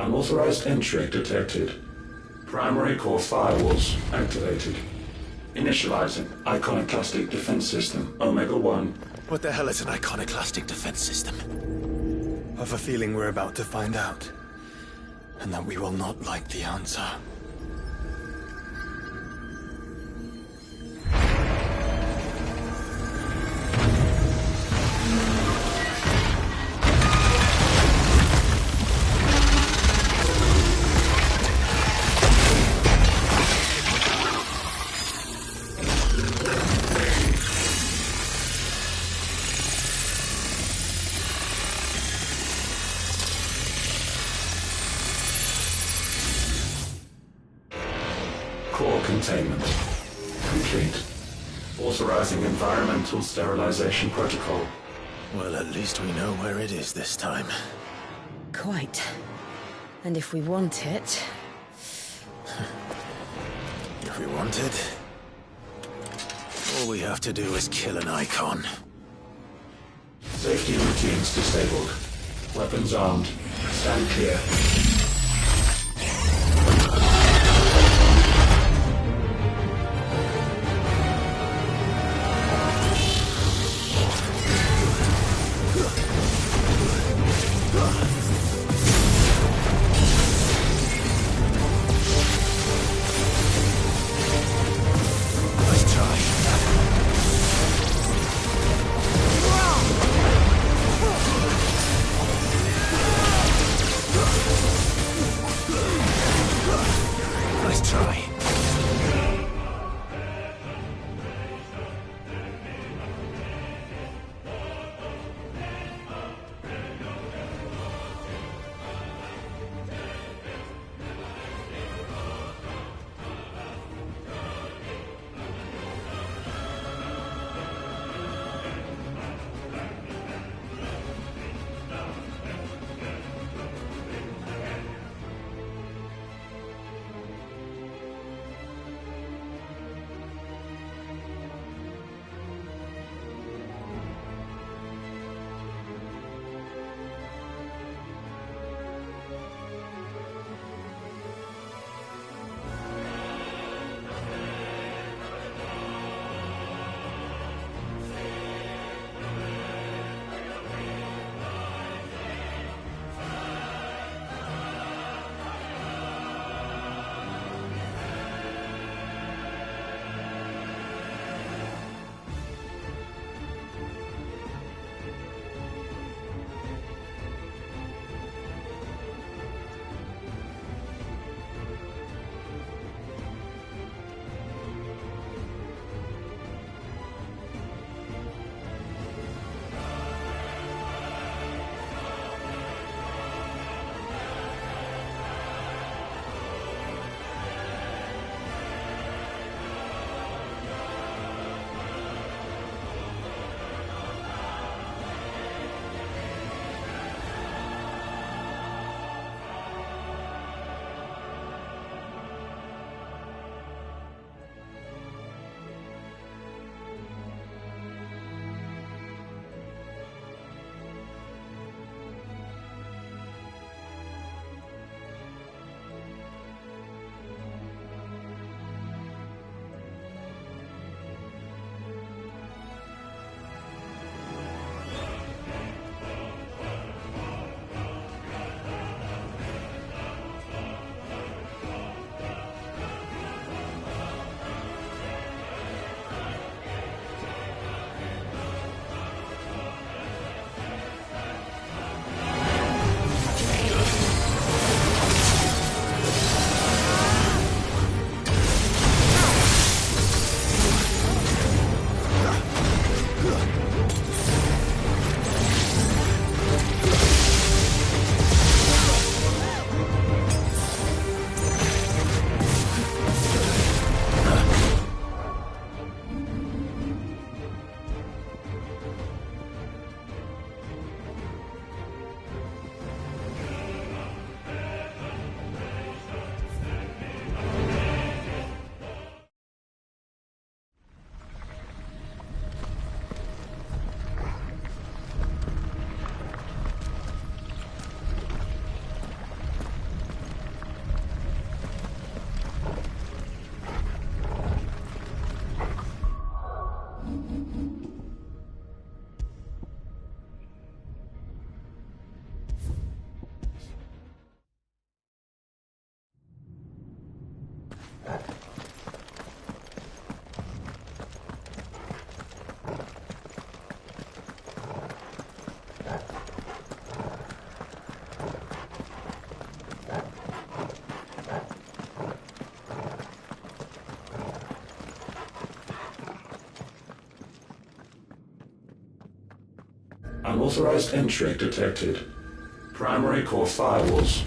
Unauthorized entry detected. Primary core firewalls activated. Initializing iconoclastic defense system Omega-1. What the hell is an iconoclastic defense system? I've a feeling we're about to find out. And that we will not like the answer. Core containment complete. Authorizing environmental sterilization protocol. Well, at least we know where it is this time. Quite. And if we want it... If we want it, all we have to do is kill an icon. Safety routines disabled. Weapons armed. Stand clear. Unauthorized entry detected. Primary core firewalls.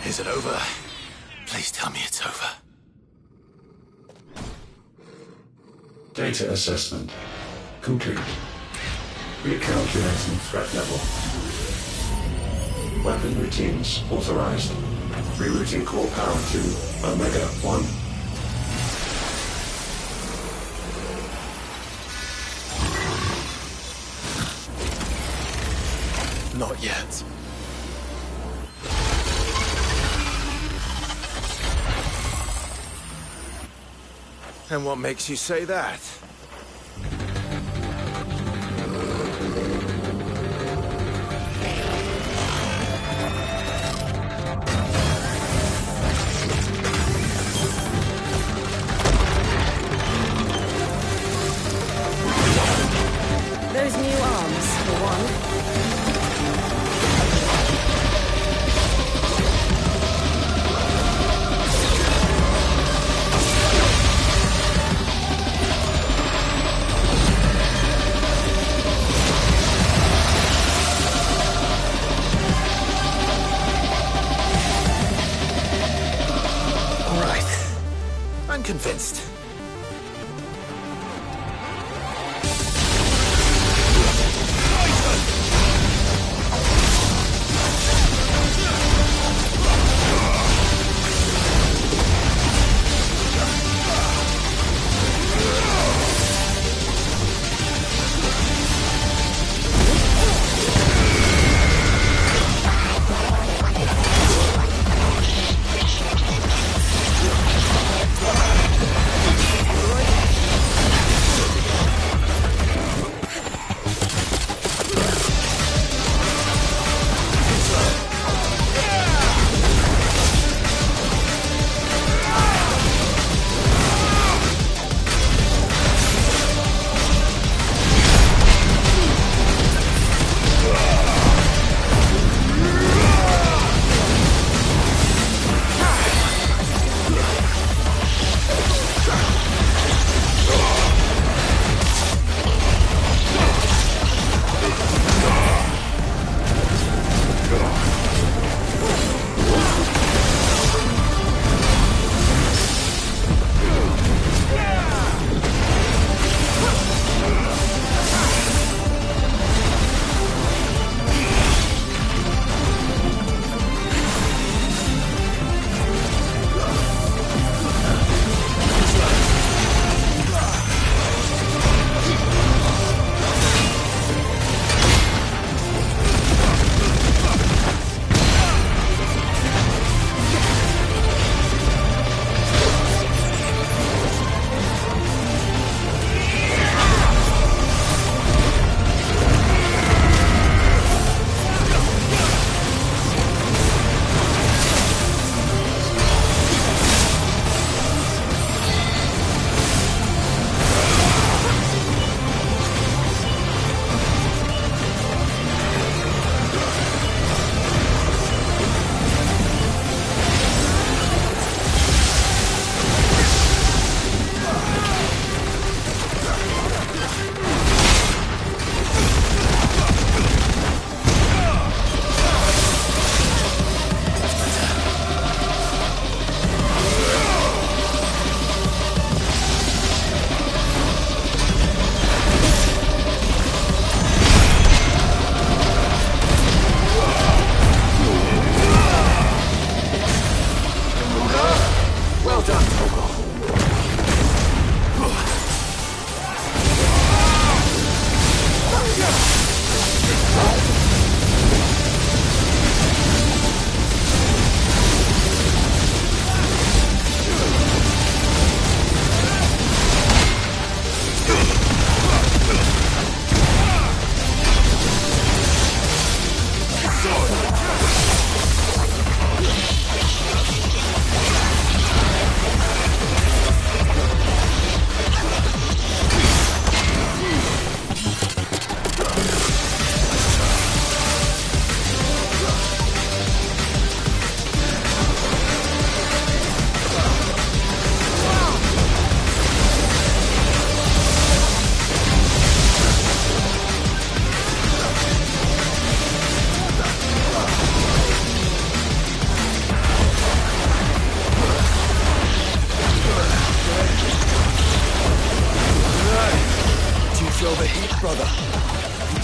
Is it over? Please tell me it's over. Data assessment complete. Recalculating threat level. Weapon routines authorized. Rerouting core power to Omega-1. Not yet. And what makes you say that? Those new arms, for one. All right. I'm convinced.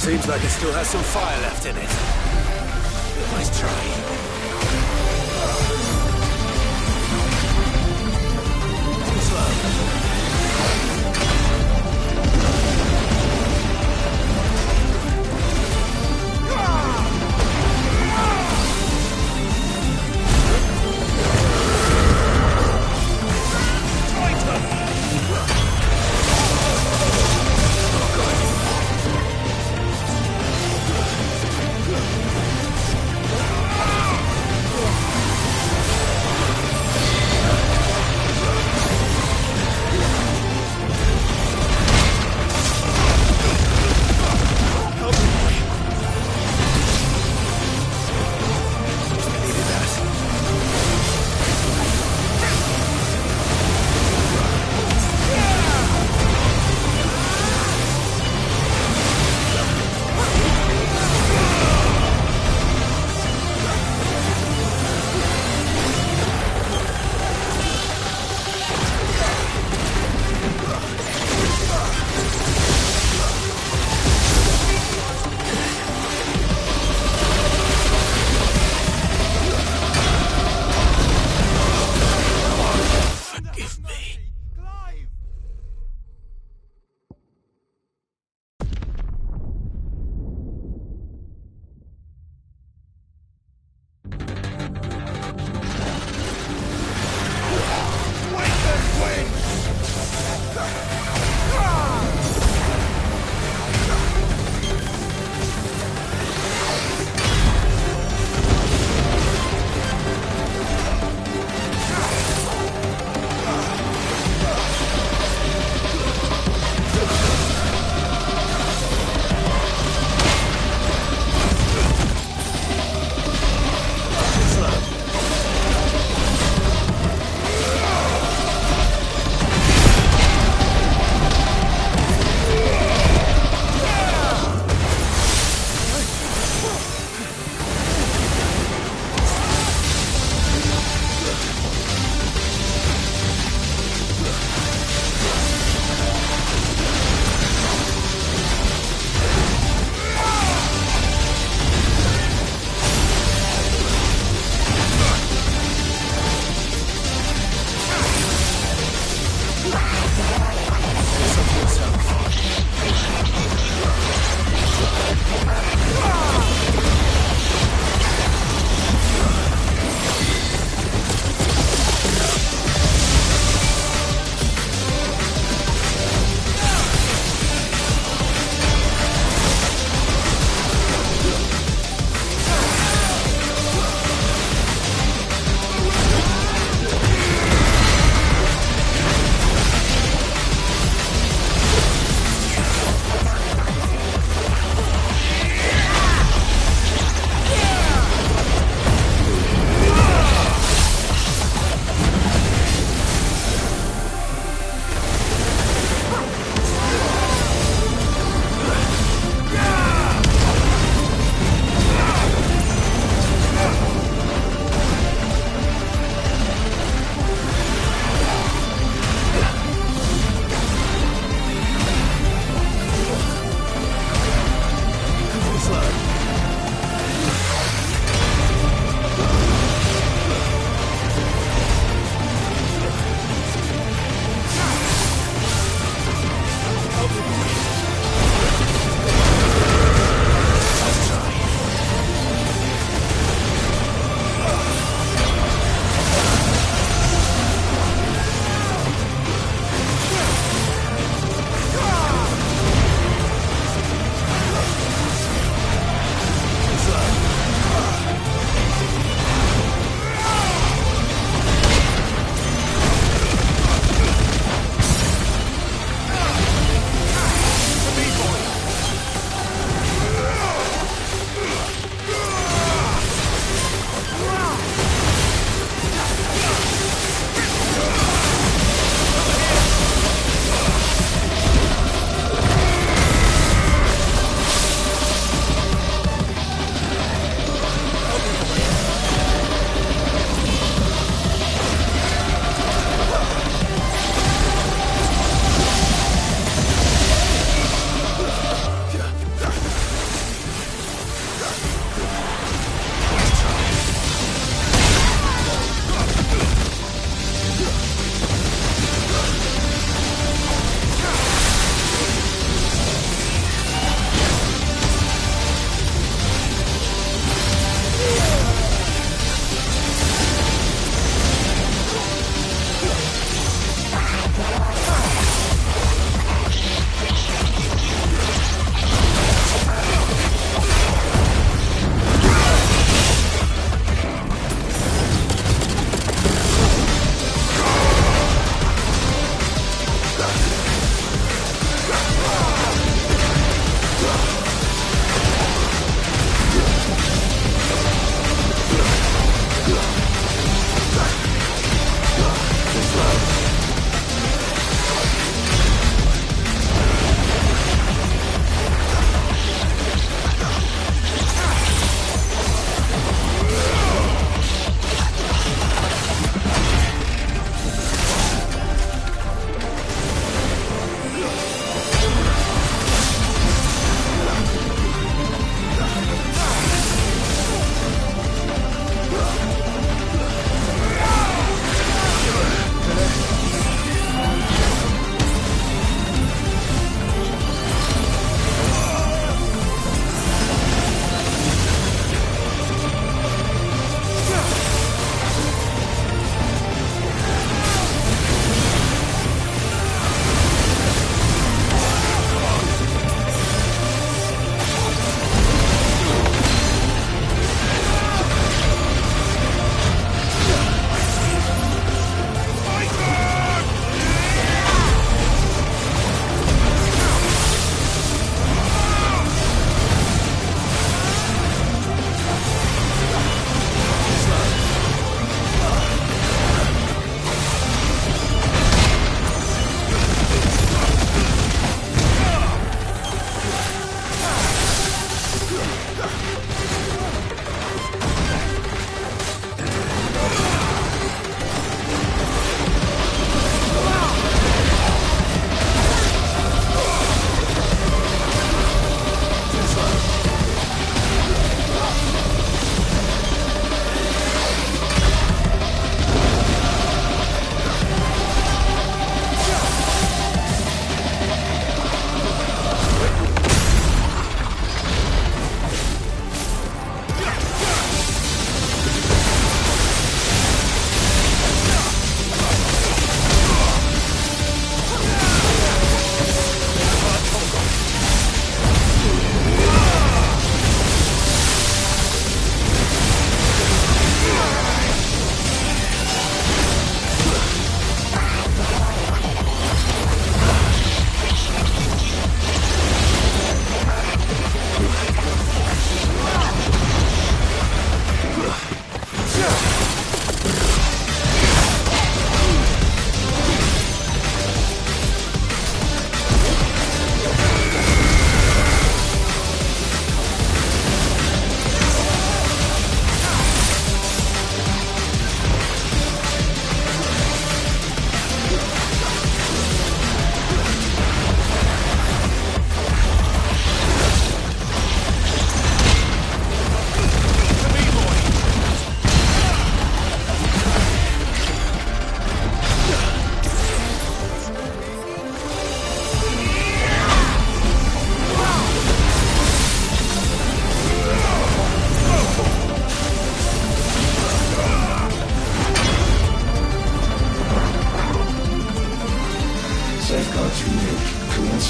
Seems like it still has some fire left in it. Nice try.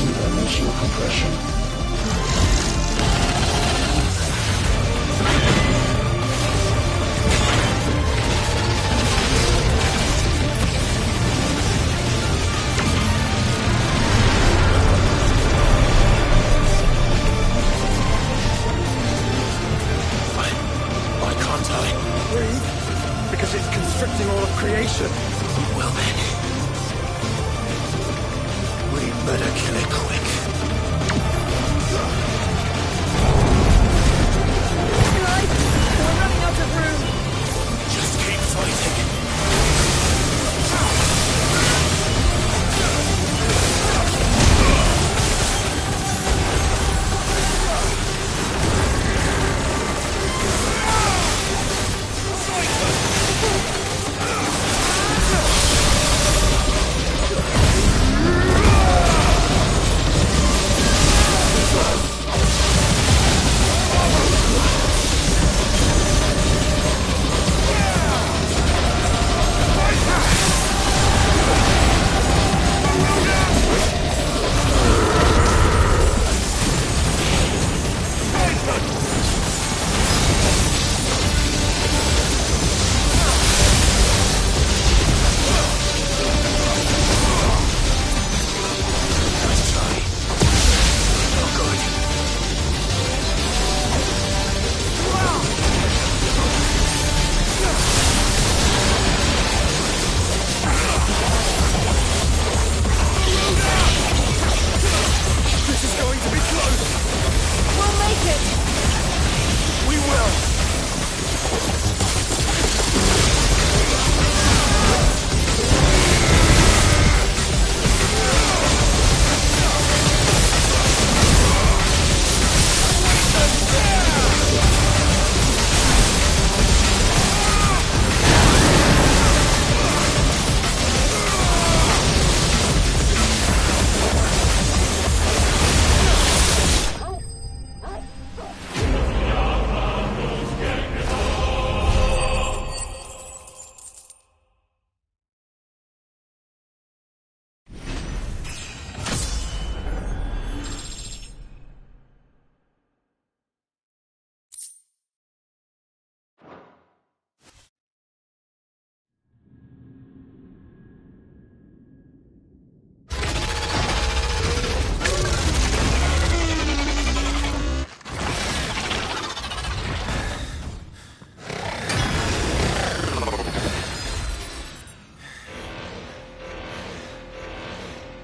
interdimensional compression. Why can't I? Breathe? Because it's constricting all of creation. Well then, we'd better kill it quick. Guys, we're running out of room. Just keep fighting.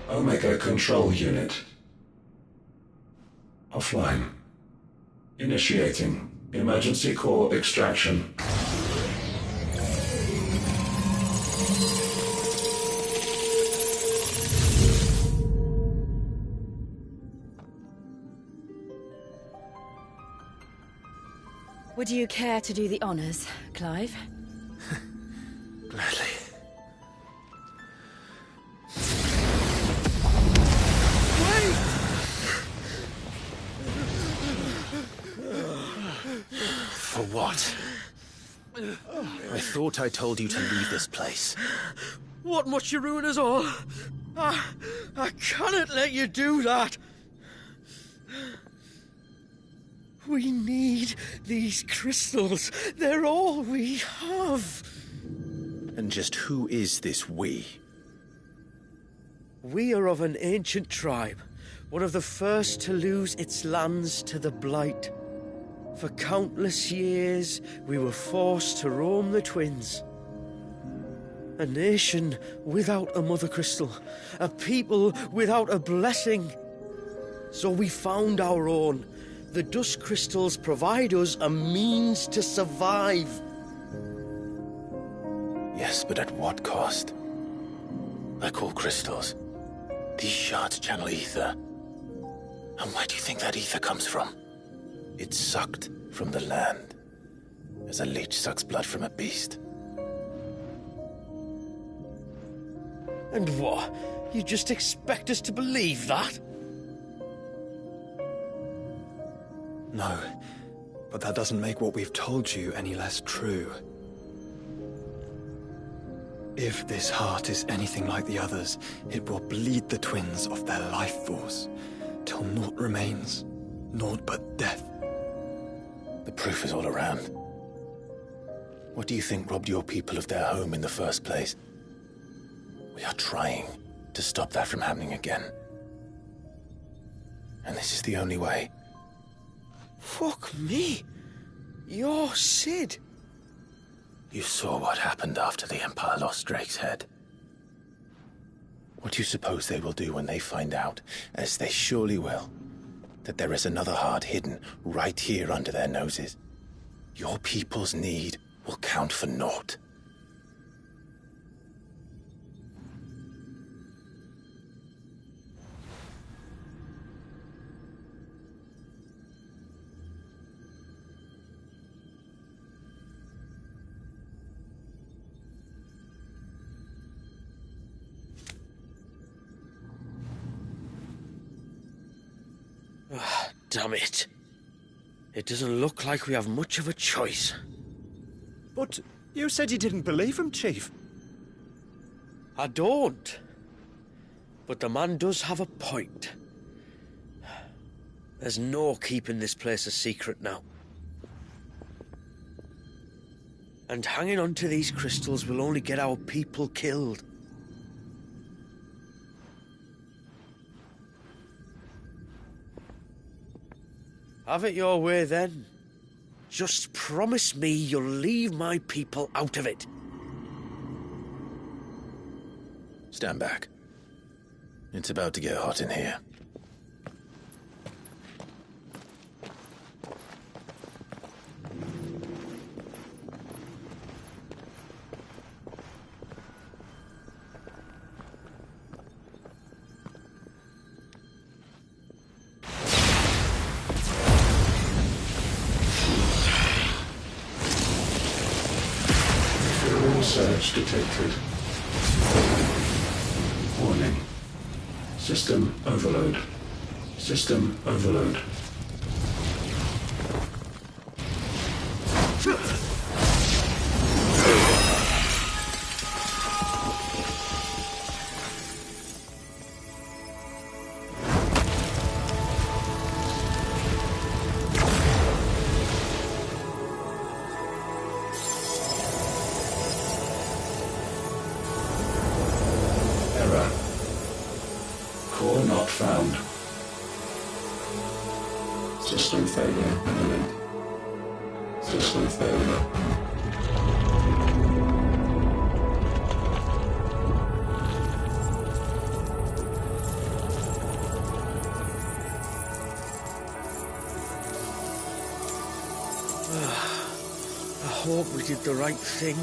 Omega Control Unit. Offline. Initiating emergency core extraction. Would you care to do the honors, Clive? Gladly. For what? I thought I told you to leave this place. What must you ruin us all? I cannot let you do that. We need these crystals. They're all we have. And just who is this we? We are of an ancient tribe, one of the first to lose its lands to the Blight. For countless years, we were forced to roam the Twins. A nation without a mother crystal, a people without a blessing. So we found our own. The dust crystals provide us a means to survive. Yes, but at what cost? Like all crystals, these shards channel ether. And where do you think that ether comes from? It's sucked from the land, as a leech sucks blood from a beast. And what? You just expect us to believe that? No, but that doesn't make what we've told you any less true. If this heart is anything like the others, it will bleed the twins of their life force, till naught remains, naught but death. The proof is all around. What do you think robbed your people of their home in the first place? We are trying to stop that from happening again. And this is the only way. Fuck me. You're Sid. You saw what happened after the Empire lost Drake's head. What do you suppose they will do when they find out, as they surely will, that there is another heart hidden right here under their noses? Your people's need will count for naught. Damn it. It doesn't look like we have much of a choice. But you said you didn't believe him, Chief. I don't. But the man does have a point. There's no keeping this place a secret now. And hanging on to these crystals will only get our people killed. Have it your way, then. Just promise me you'll leave my people out of it. Stand back. It's about to get hot in here. Surge detected. Warning. System overload. System overload. Core not found. System failure imminent. System failure. I hope we did the right thing.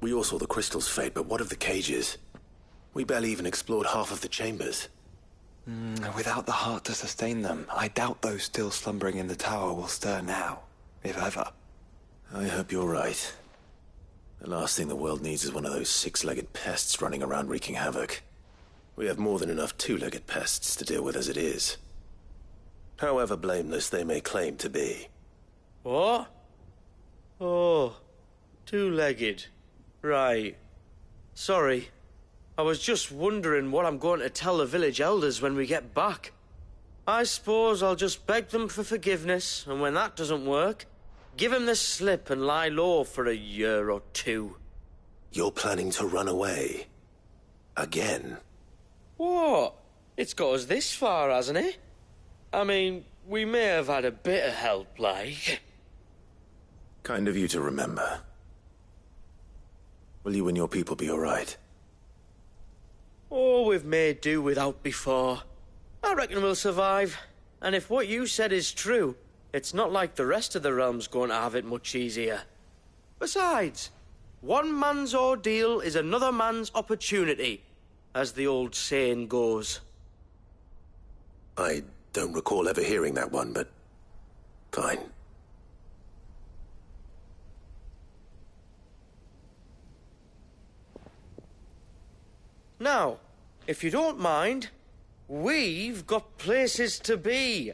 We all saw the crystal's fate, but what of the cages? We barely even explored half of the chambers. Without the heart to sustain them, I doubt those still slumbering in the tower will stir now, if ever. I hope you're right. The last thing the world needs is one of those six-legged pests running around wreaking havoc. We have more than enough two-legged pests to deal with as it is. However blameless they may claim to be. What? Oh, two-legged. Right. Sorry. I was just wondering what I'm going to tell the village elders when we get back. I suppose I'll just beg them for forgiveness, and when that doesn't work, give them the slip and lie low for a year or two. You're planning to run away? Again? What? It's got us this far, hasn't it? I mean, we may have had a bit of help, like. Kind of you to remember. Will you and your people be alright? Oh, we've made do without before. I reckon we'll survive. And if what you said is true, it's not like the rest of the realm's going to have it much easier. Besides, one man's ordeal is another man's opportunity, as the old saying goes. I don't recall ever hearing that one, but fine. Now, if you don't mind, we've got places to be.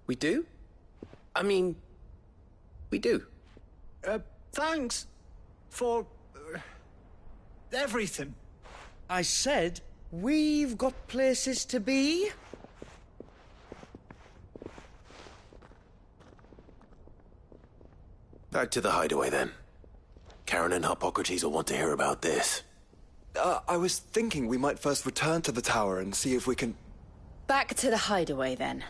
We do? I mean, we do. Thanks for everything. I said, we've got places to be. Back to the hideaway, then. Karen and Hippocrates will want to hear about this. I was thinking we might first return to the tower and see if we can... Back to the hideaway, then.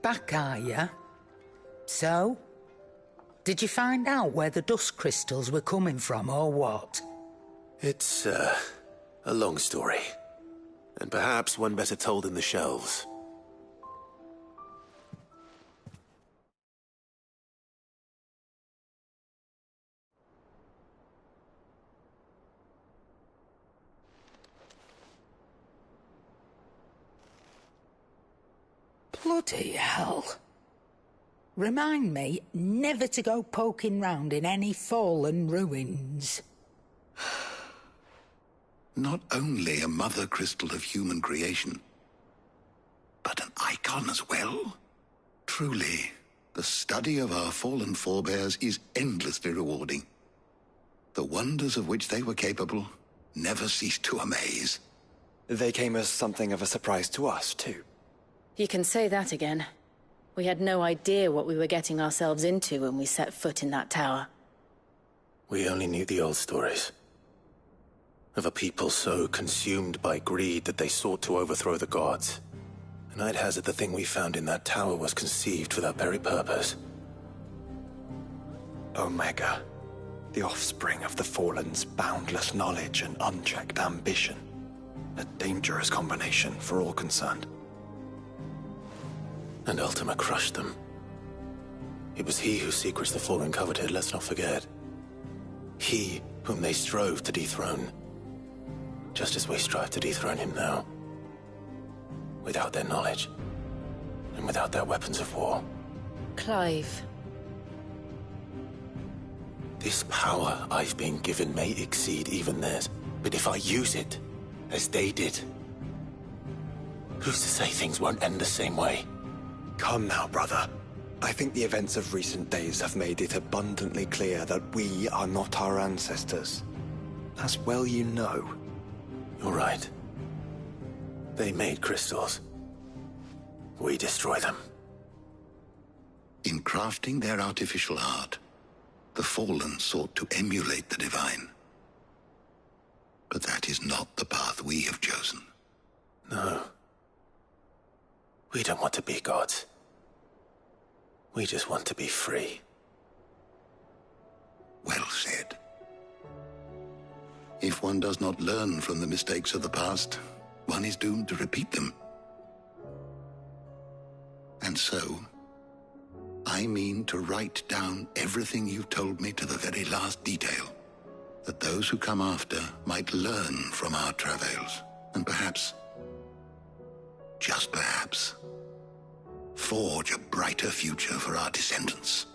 Back, are ya? So? Did you find out where the dust crystals were coming from, or what? It's, a long story. And perhaps one better told in the shelves. Bloody hell. Remind me never to go poking round in any fallen ruins. Not only a mother crystal of human creation, but an icon as well. Truly, the study of our fallen forebears is endlessly rewarding. The wonders of which they were capable never cease to amaze. They came as something of a surprise to us, too. You can say that again. We had no idea what we were getting ourselves into when we set foot in that tower. We only knew the old stories. Of a people so consumed by greed that they sought to overthrow the gods. And I'd hazard the thing we found in that tower was conceived for that very purpose. Omega, the offspring of the Fallen's boundless knowledge and unchecked ambition. A dangerous combination for all concerned. And Ultima crushed them. It was he whose secrets the Fallen coveted, let's not forget. He whom they strove to dethrone. Just as we strive to dethrone him now. Without their knowledge. And without their weapons of war. Clive. This power I've been given may exceed even theirs. But if I use it, as they did, who's to say things won't end the same way? Come now, brother. I think the events of recent days have made it abundantly clear that we are not our ancestors. As well you know. You're right. They made crystals. We destroy them. In crafting their artificial art, the Fallen sought to emulate the divine. But that is not the path we have chosen. No. We don't want to be gods. We just want to be free. Well said. If one does not learn from the mistakes of the past, one is doomed to repeat them. And so, I mean to write down everything you've told me to the very last detail, that those who come after might learn from our travails, and perhaps, just perhaps, forge a brighter future for our descendants.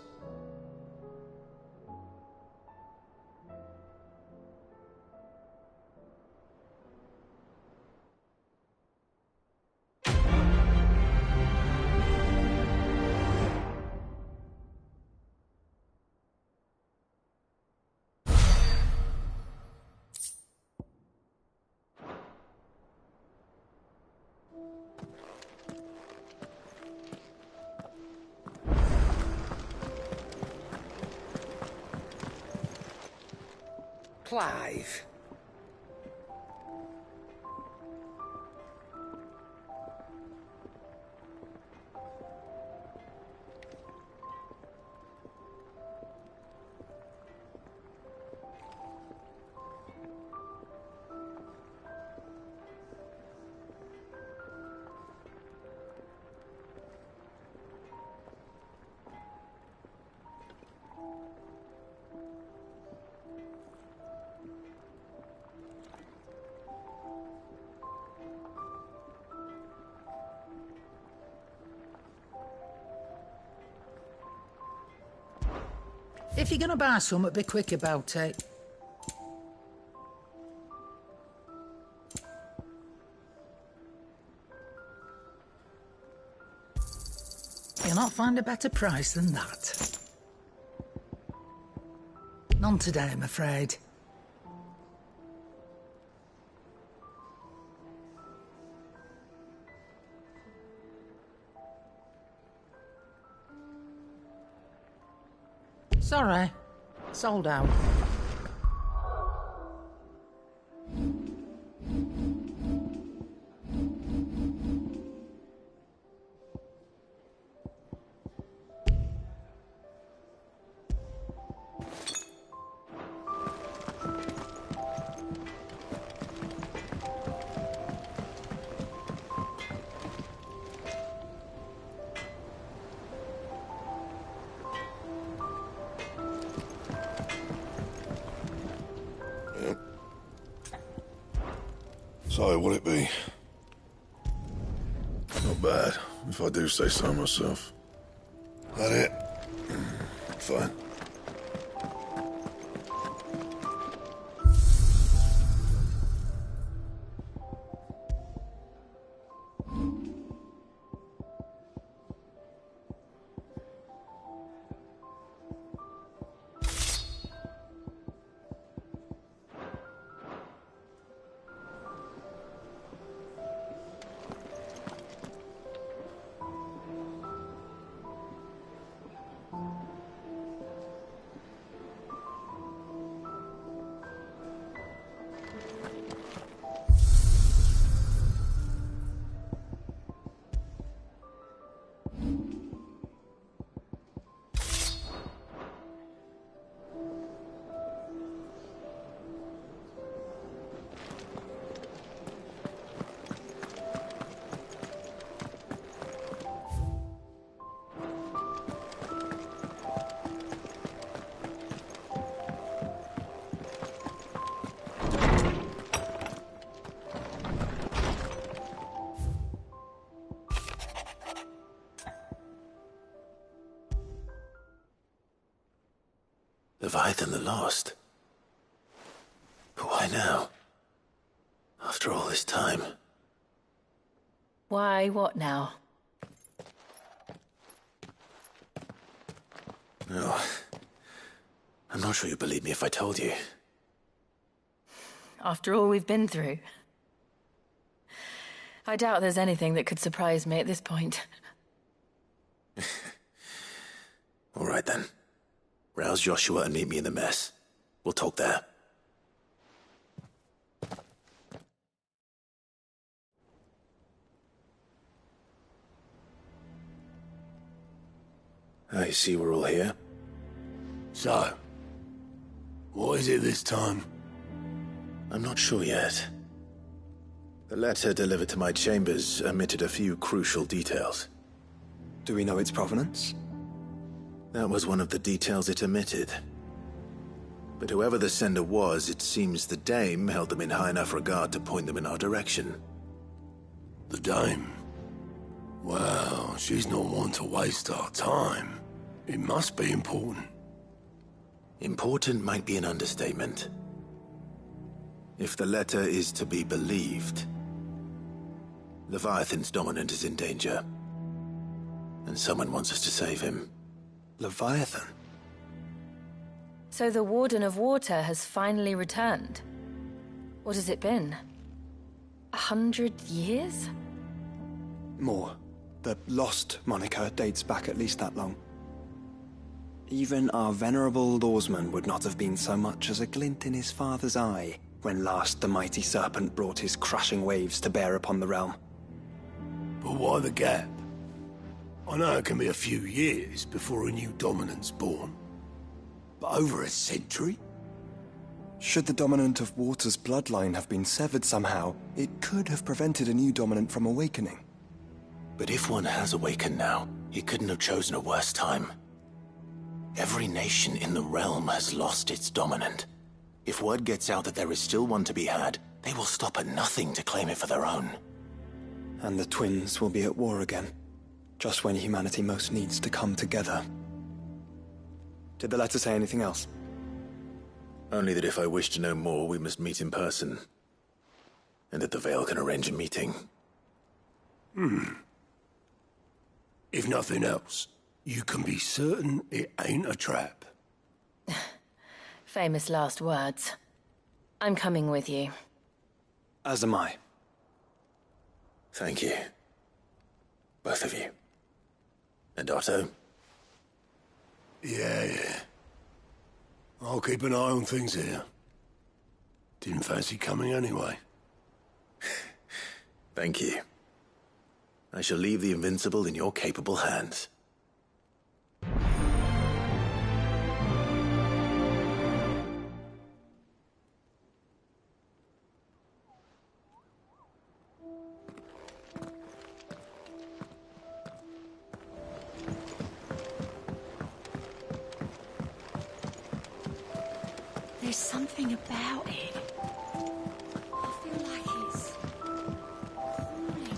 Clive. If you're gonna buy something, be quick about it. You'll not find a better price than that. None today, I'm afraid. Sorry, sold out. So, what'll it be? Not bad, if I do say so myself. That it? Fine. Leviathan the Lost. But why now? After all this time. Why, what now? No. I'm not sure you'd believe me if I told you. After all we've been through. I doubt there's anything that could surprise me at this point. All right then. Rouse Joshua and meet me in the mess. We'll talk there. I see we're all here. So, what is it this time? I'm not sure yet. The letter delivered to my chambers omitted a few crucial details. Do we know its provenance? That was one of the details it omitted. But whoever the sender was, it seems the Dame held them in high enough regard to point them in our direction. The Dame? Well, she's not one to waste our time. It must be important. Important might be an understatement. If the letter is to be believed, Leviathan's dominant is in danger. And someone wants us to save him. Leviathan? So the Warden of Water has finally returned. What has it been? 100 years? More. The Lost moniker dates back at least that long. Even our venerable lawsman would not have been so much as a glint in his father's eye when last the mighty serpent brought his crashing waves to bear upon the realm. But why the gap? I know it can be a few years before a new dominant's born. But over a century? Should the dominant of Water's bloodline have been severed somehow, it could have prevented a new dominant from awakening. But if one has awakened now, he couldn't have chosen a worse time. Every nation in the realm has lost its dominant. If word gets out that there is still one to be had, they will stop at nothing to claim it for their own. And the twins will be at war again, just when humanity most needs to come together. Did the letter say anything else? Only that if I wish to know more, we must meet in person. And that the Veil can arrange a meeting. If nothing else, you can be certain it ain't a trap. Famous last words. I'm coming with you. As am I. Thank you. Both of you. And Otto? Yeah. I'll keep an eye on things here. Didn't fancy coming anyway. Thank you. I shall leave the Invincible in your capable hands. There's something about it. I feel like it's calling to me.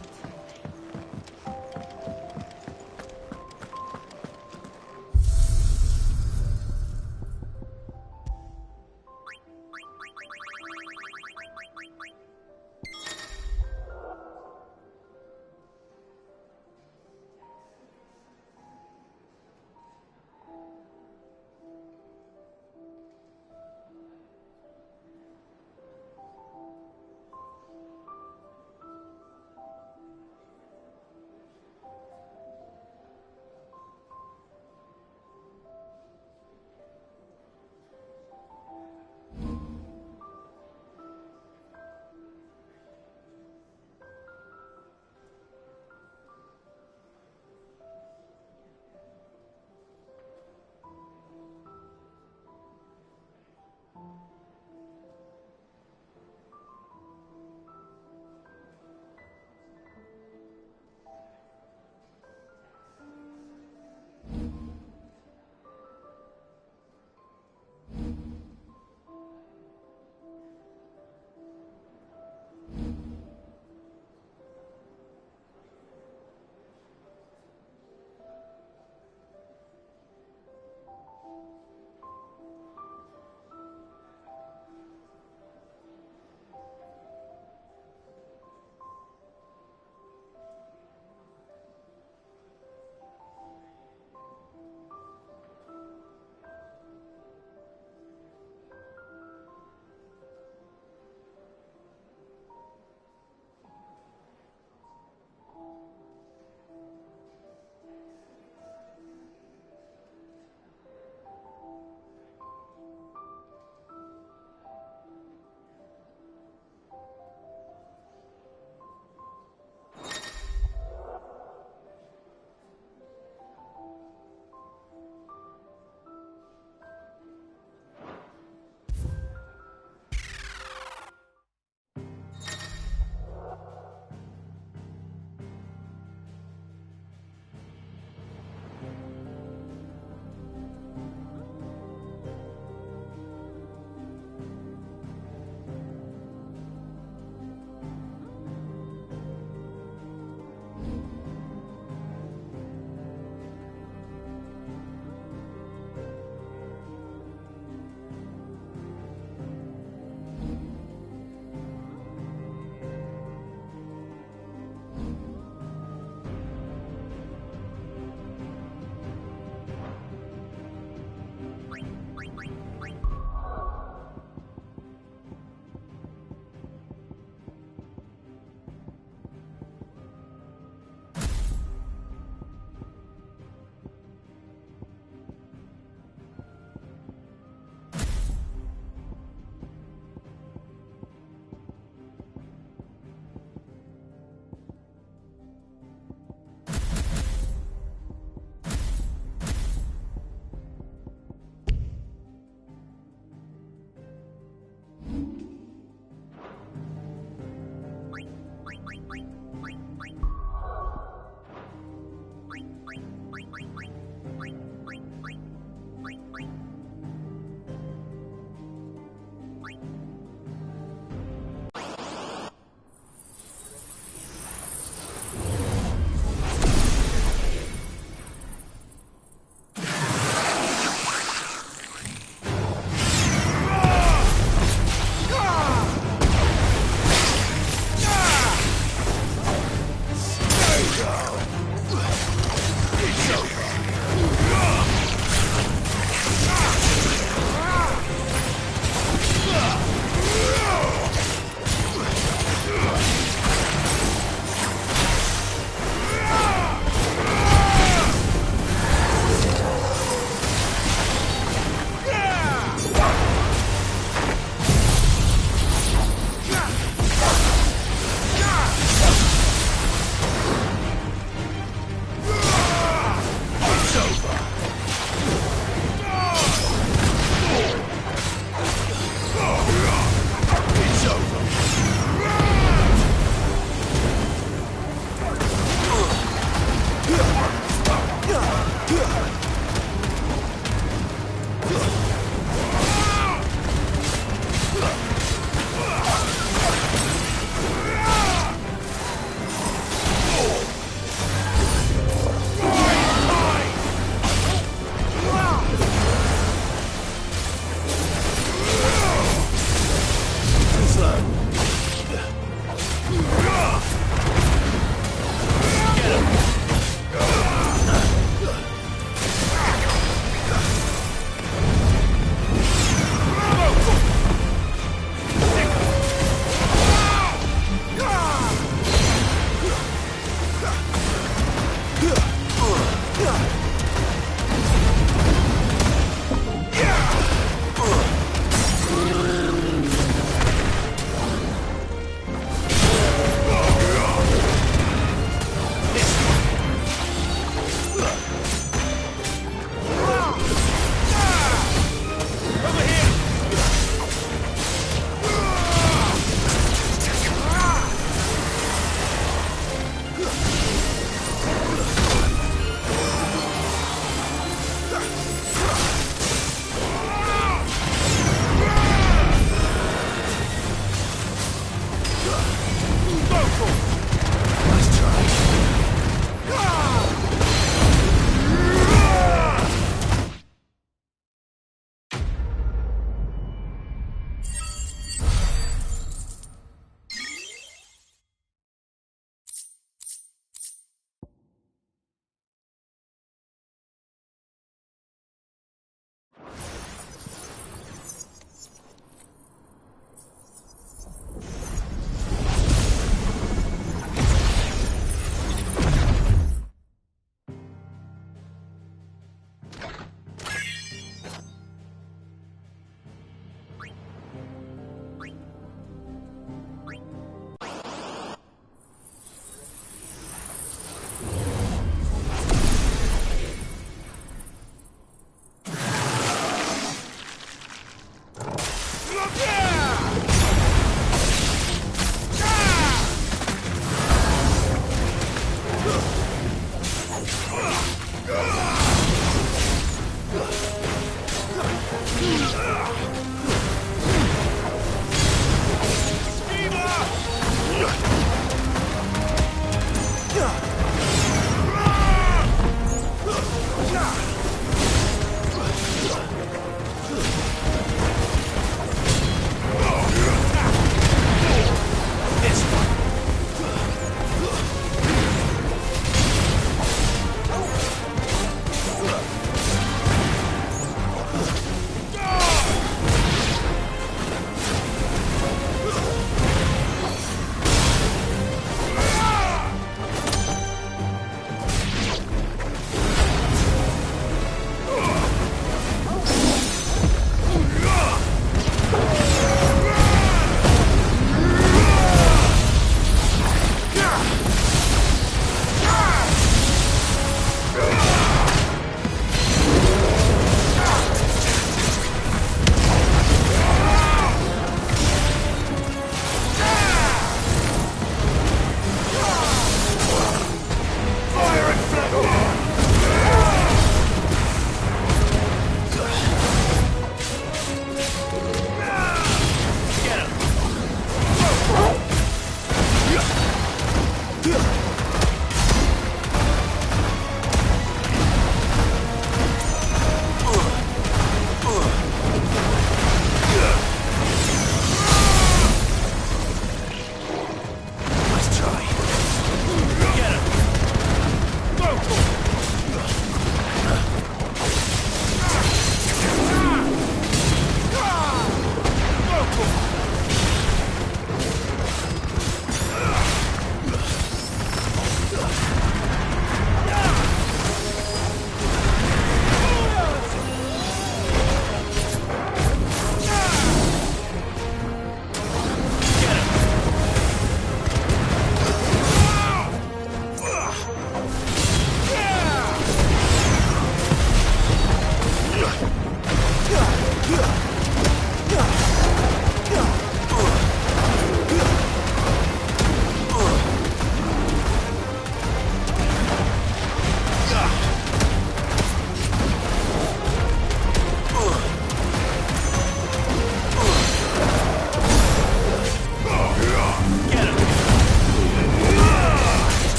careful! Nice try.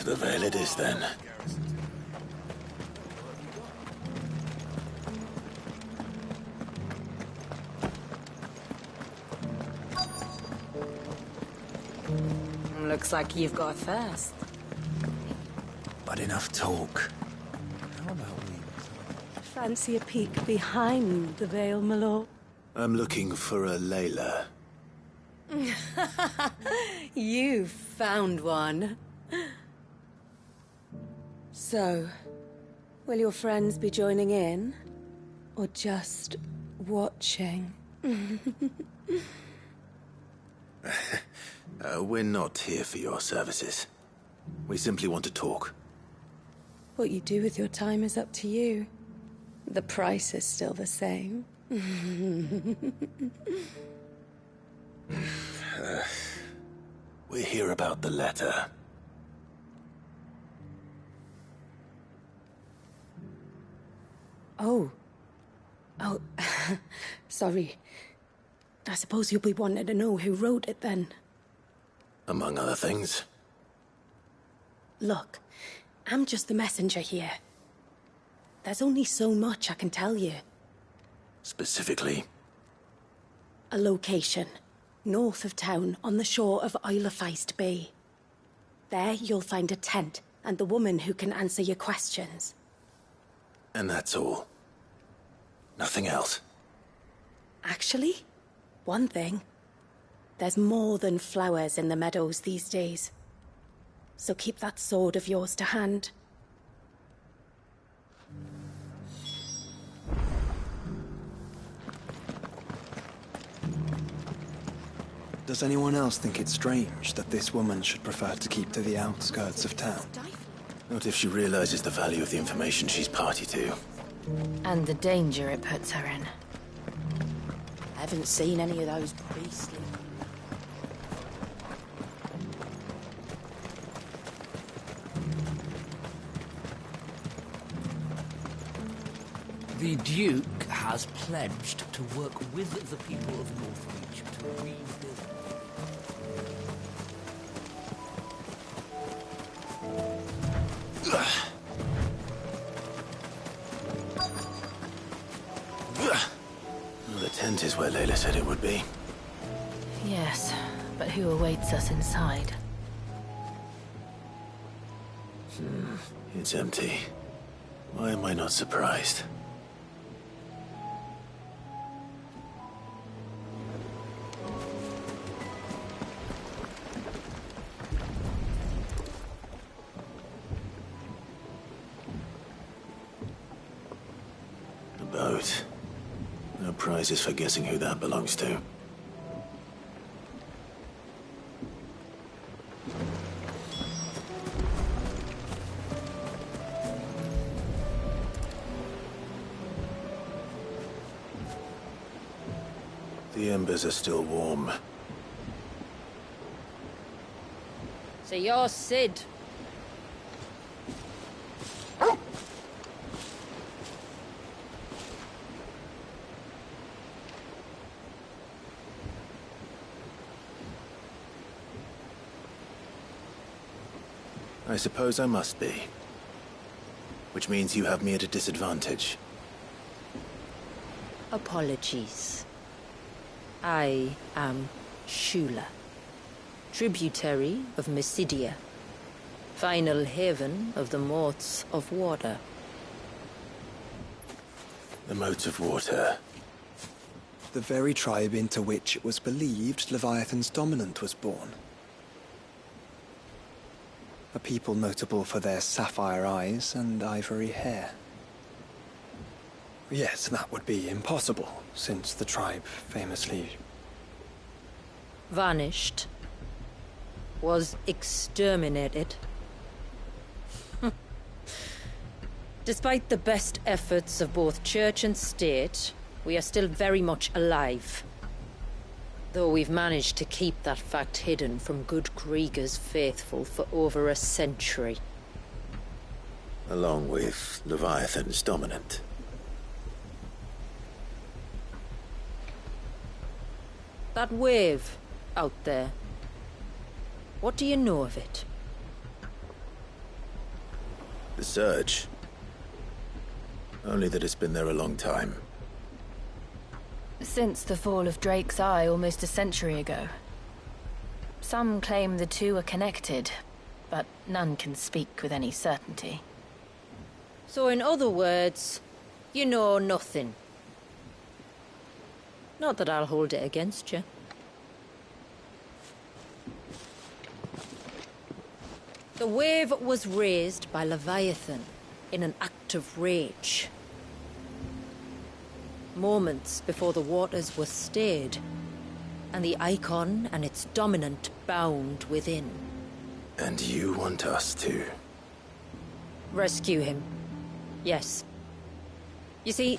To the Vale it is, then. Looks like you've got a thirst. But enough talk. How about we... Fancy a peek behind the veil, my lord? I'm looking for a Layla. You found one. So, will your friends be joining in? Or just watching? We're not here for your services. We simply want to talk. What you do with your time is up to you. The price is still the same. We're here about the letter. Oh. Sorry. I suppose you'll be wanting to know who wrote it then. Among other things. Look, I'm just the messenger here. There's only so much I can tell you. Specifically? A location. North of town, on the shore of Isle of Feist Bay. There you'll find a tent, and the woman who can answer your questions. And that's all? Nothing else? Actually, one thing. There's more than flowers in the meadows these days. So keep that sword of yours to hand. Does anyone else think it's strange that this woman should prefer to keep to the outskirts of town? Not if she realizes the value of the information she's party to. And the danger it puts her in. I haven't seen any of those priestly... The Duke has pledged to work with the people of Northreach to rebuild. said it would be. Yes, but who awaits us inside? It's empty. Why am I not surprised? A boat. No prizes for guessing who that belongs to. The embers are still warm. So you're Sid. I suppose I must be. Which means you have me at a disadvantage. Apologies. I am Shula, tributary of Mysidia, final haven of the Motes of Water. The Motes of Water. The very tribe into which it was believed Leviathan's dominant was born. A people notable for their sapphire eyes and ivory hair. Yes, that would be impossible, since the tribe famously... Vanished. Was exterminated. Despite the best efforts of both church and state, we are still very much alive. Though we've managed to keep that fact hidden from good Krieger's faithful for over a century. Along with Leviathan's dominant. That wave out there. What do you know of it? The Surge. Only that it's been there a long time. Since the fall of Drake's Eye almost a century ago. Some claim the two are connected, but none can speak with any certainty. So in other words, you know nothing. Not that I'll hold it against you. The wave was raised by Leviathan in an act of rage. Moments before the waters were stayed, and the icon and its dominant bound within. And you want us to... Rescue him. Yes. You see,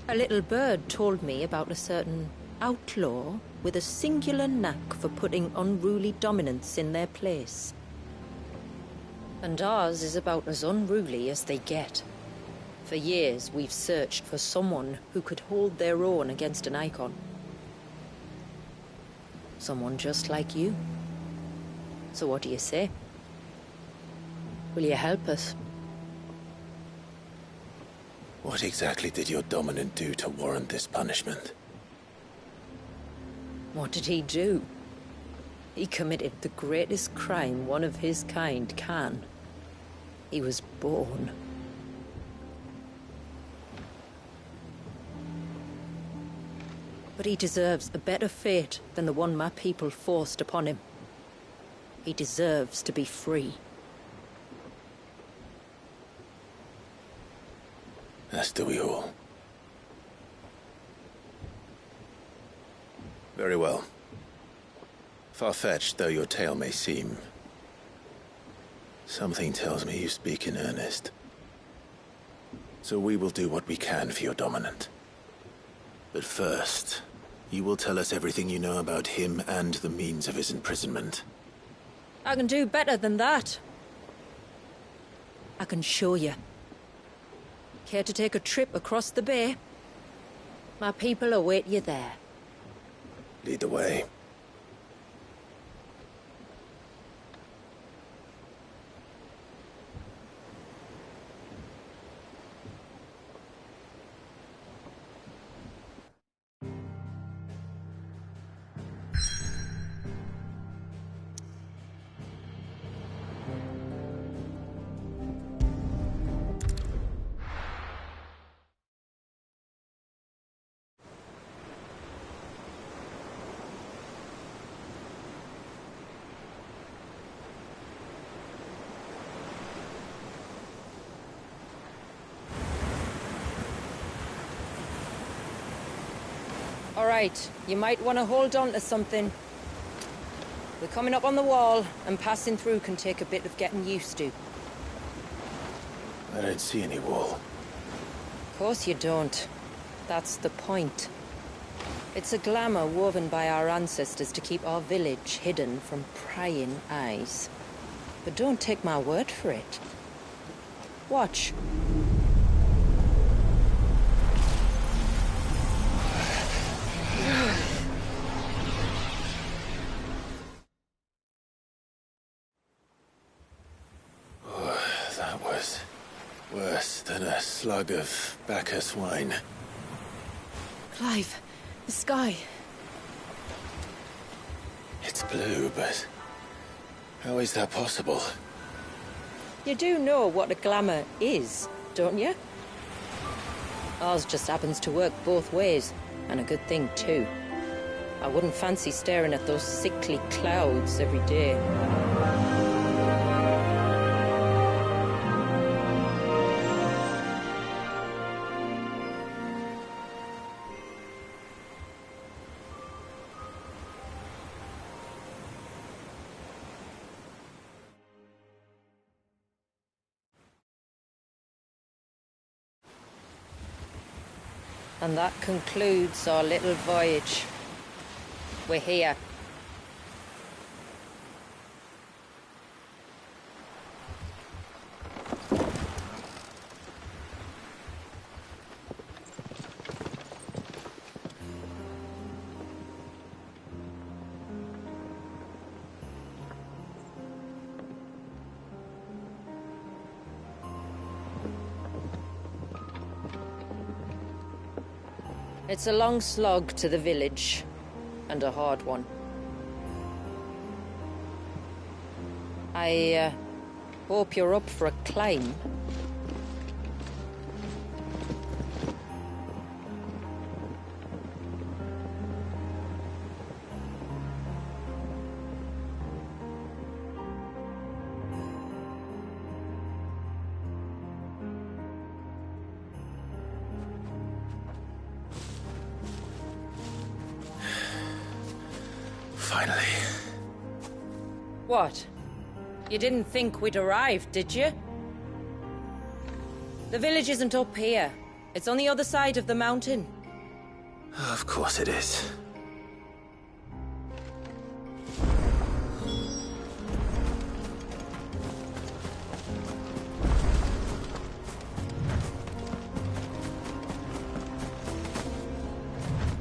a little bird told me about a certain outlaw with a singular knack for putting unruly dominants in their place. And ours is about as unruly as they get. For years, we've searched for someone who could hold their own against an icon. Someone just like you. So what do you say? Will you help us? What exactly did your dominant do to warrant this punishment? What did he do? He committed the greatest crime one of his kind can. He was born. But he deserves a better fate than the one my people forced upon him. He deserves to be free. As do we all. Very well. Far-fetched though your tale may seem, something tells me you speak in earnest. So we will do what we can for your dominant. But first, you will tell us everything you know about him and the means of his imprisonment. I can do better than that. I can show you. Care to take a trip across the bay? My people await you there. Lead the way. right. You might want to hold on to something. We're coming up on the wall, and passing through can take a bit of getting used to. I don't see any wall. Of course you don't. That's the point. It's a glamour woven by our ancestors to keep our village hidden from prying eyes. But don't take my word for it. Watch. That was worse than a slug of Bacchus wine. Clive, the sky. It's blue, but how is that possible? You do know what a glamour is, don't you? Ours just happens to work both ways, and a good thing too. I wouldn't fancy staring at those sickly clouds every day. And that concludes our little voyage. We're here. It's a long slog to the village, and a hard one. I hope you're up for a climb. Finally. What? You didn't think we'd arrived, did you? The village isn't up here. It's on the other side of the mountain. Of course it is.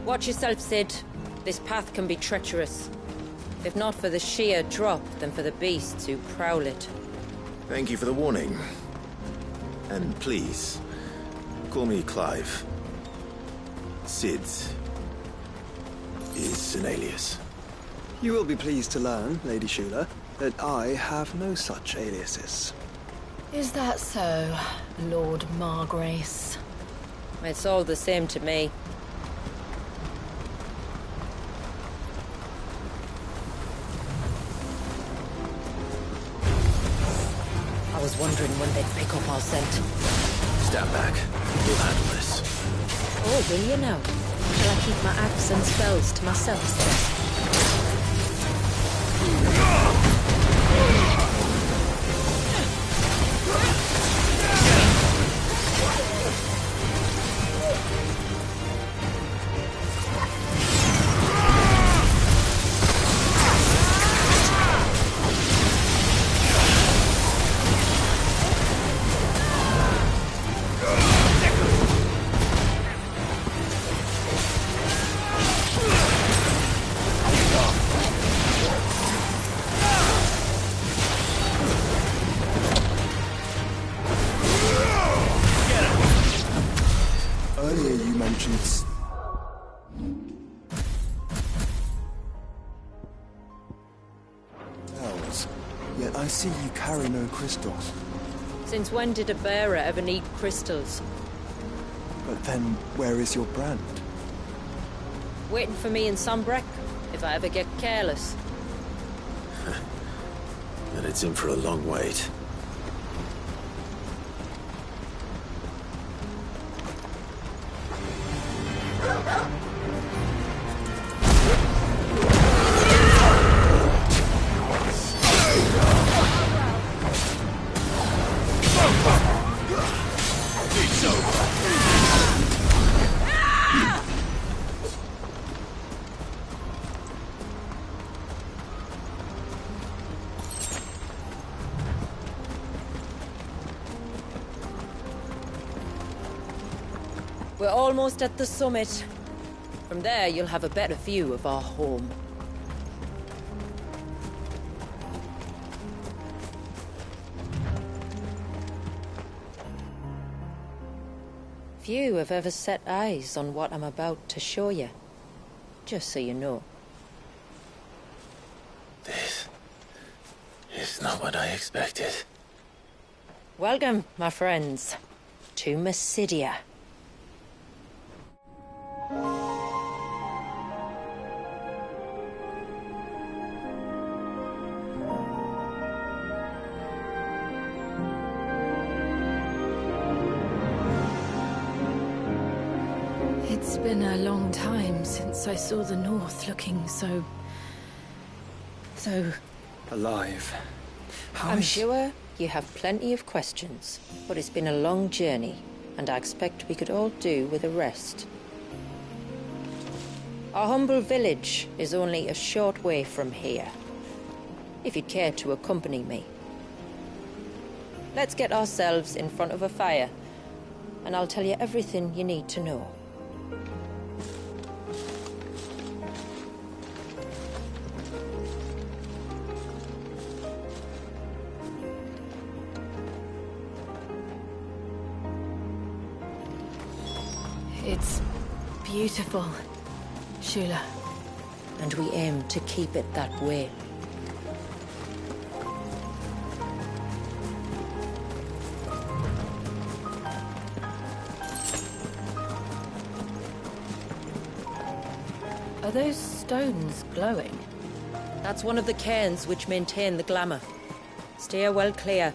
Watch yourself, Sid. This path can be treacherous. If not for the sheer drop, then for the beasts who prowl it. Thank you for the warning. And please, call me Clive. Sid is an alias. You will be pleased to learn, Lady Shula, that I have no such aliases. Is that so, Lord Margrace? It's all the same to me. I was wondering when they'd pick up our scent. Stand back. We'll handle this. Oh, will you now? Shall I keep my axe and spells to myself then? Earlier you mentioned... Bells. Yet I see you carry no crystals. Since when did a bearer ever need crystals? But then, where is your brand? Waiting for me in Sunbreck, if I ever get careless. Then it's in for a long wait. We're almost at the summit. From there, you'll have a better view of our home. Few have ever set eyes on what I'm about to show you. Just so you know. This is not what I expected. Welcome, my friends, to Mysidia. It's been a long time since I saw the North looking so... alive. I'm sure you have plenty of questions, but it's been a long journey, and I expect we could all do with a rest. Our humble village is only a short way from here, if you'd care to accompany me. Let's get ourselves in front of a fire, and I'll tell you everything you need to know. It's beautiful, Shula. And we aim to keep it that way. Are those stones glowing? That's one of the cairns which maintain the glamour. Steer well clear.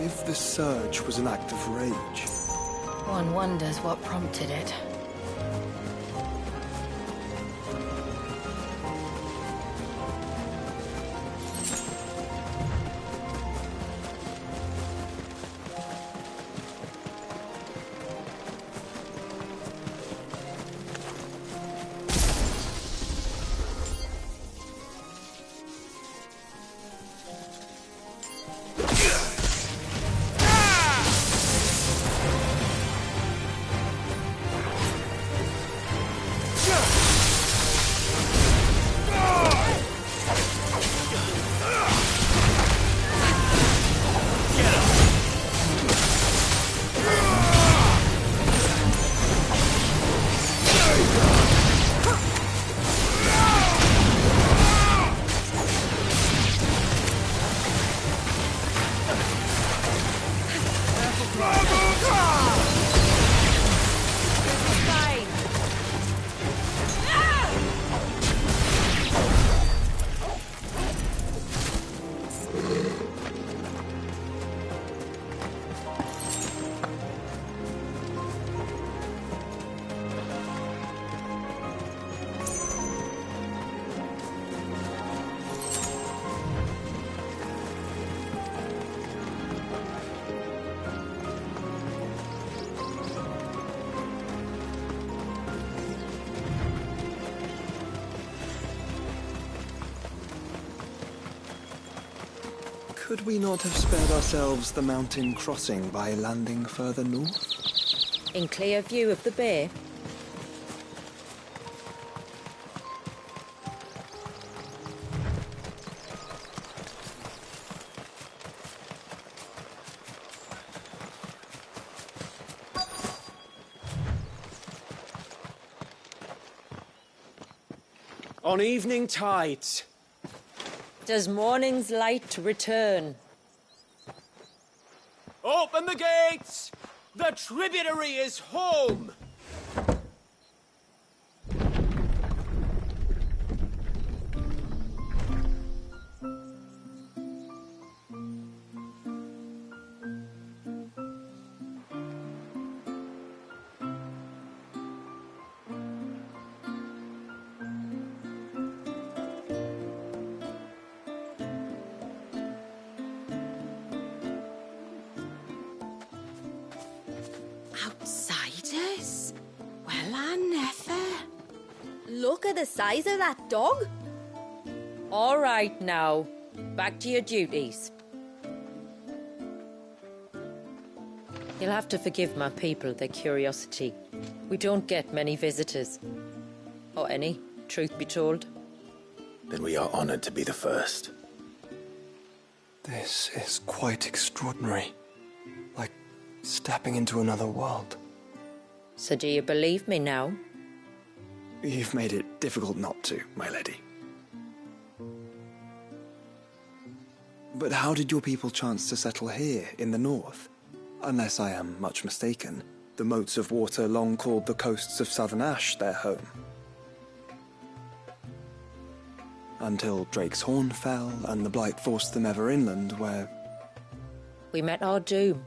If the surge was an act of rage... One wonders what prompted it. Could we not have spared ourselves the mountain crossing by landing further north? In clear view of the bay. On evening tides. Does morning's light return? Open the gates! The tributary is home! at the size of that dog. All right now, back to your duties. You'll have to forgive my people their curiosity. We don't get many visitors. Or any, truth be told. Then we are honored to be the first. This is quite extraordinary. Like stepping into another world. So do you believe me now? You've made it difficult not to, my lady. But how did your people chance to settle here in the north? Unless I am much mistaken, the moats of water long called the coasts of southern Ash their home. Until Drake's Horn fell and the Blight forced them ever inland, where... We met our doom,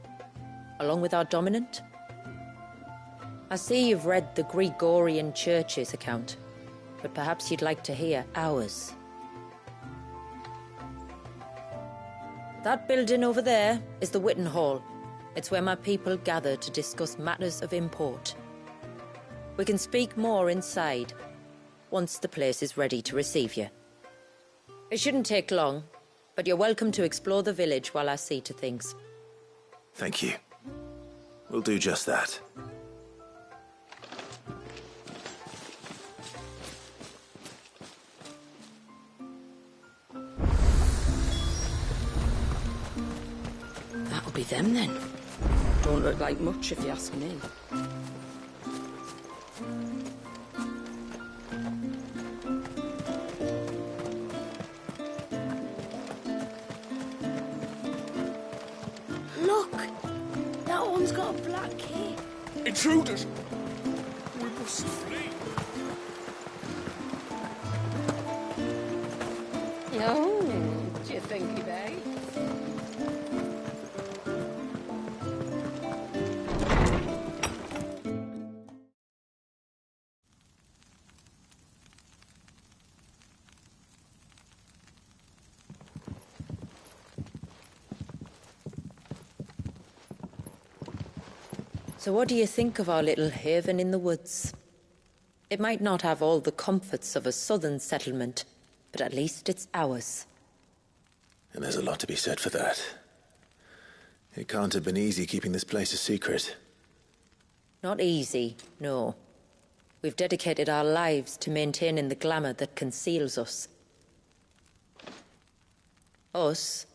along with our dominant. I see you've read the Gregorian Church's account, but perhaps you'd like to hear ours. That building over there is the Witten Hall. It's where my people gather to discuss matters of import. We can speak more inside, once the place is ready to receive you. It shouldn't take long, but you're welcome to explore the village while I see to things. Thank you. We'll do just that. That'll be them then. Don't look like much if you ask me. Look! That one's got a black key. Intruders! We must flee. Oh, do you think he may? So what do you think of our little haven in the woods? It might not have all the comforts of a southern settlement, but at least it's ours. And there's a lot to be said for that. It can't have been easy keeping this place a secret. Not easy, no. We've dedicated our lives to maintaining the glamour that conceals us. Us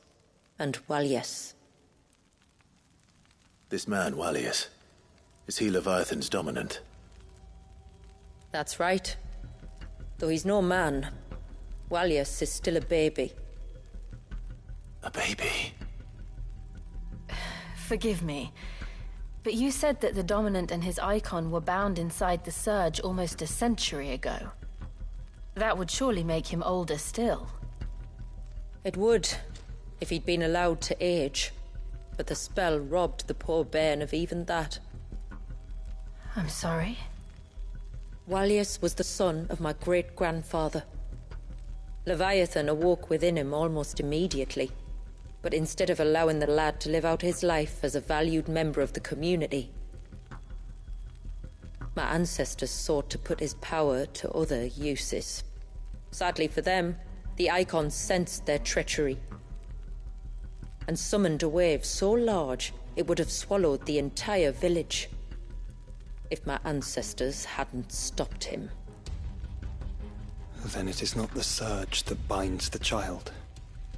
and Walyas. This man, Walyas, is he Leviathan's dominant? That's right. Though he's no man, Walyas is still a baby. A baby? Forgive me, but you said that the Dominant and his icon were bound inside the Surge almost a century ago. That would surely make him older still. It would, if he'd been allowed to age. But the spell robbed the poor bairn of even that. I'm sorry. Walyas was the son of my great-grandfather. Leviathan awoke within him almost immediately. But instead of allowing the lad to live out his life as a valued member of the community, my ancestors sought to put his power to other uses. Sadly for them, the Icons sensed their treachery and summoned a wave so large it would have swallowed the entire village if my ancestors hadn't stopped him. Then it is not the Surge that binds the child,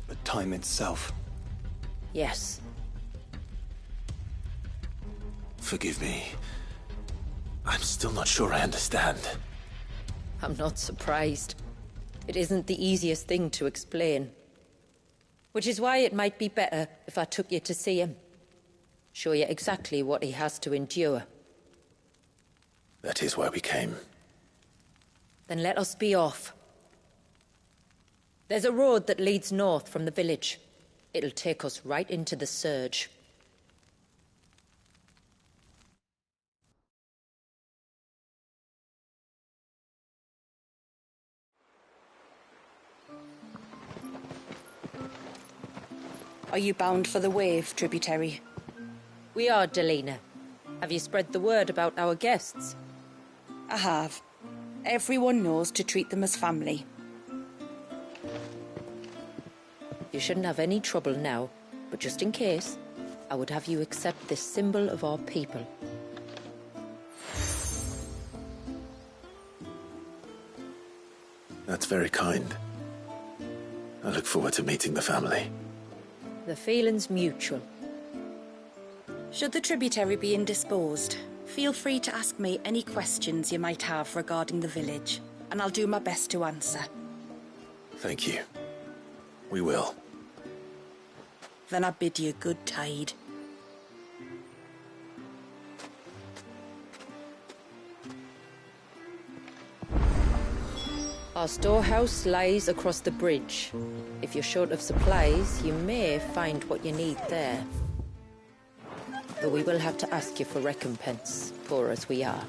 but time itself. Yes. Forgive me. I'm still not sure I understand. I'm not surprised. It isn't the easiest thing to explain. Which is why it might be better if I took you to see him. Show you exactly what he has to endure. That is why we came. Then let us be off. There's a road that leads north from the village. It'll take us right into the Surge. Are you bound for the Wave tributary? We are, Delina. Have you spread the word about our guests? I have. Everyone knows to treat them as family. You shouldn't have any trouble now, but just in case, I would have you accept this symbol of our people. That's very kind. I look forward to meeting the family. The feeling's mutual. Should the tributary be indisposed, feel free to ask me any questions you might have regarding the village, and I'll do my best to answer. Thank you. We will. Then I bid you good tide. Our storehouse lies across the bridge. If you're short of supplies, you may find what you need there. But we will have to ask you for recompense, poor as we are.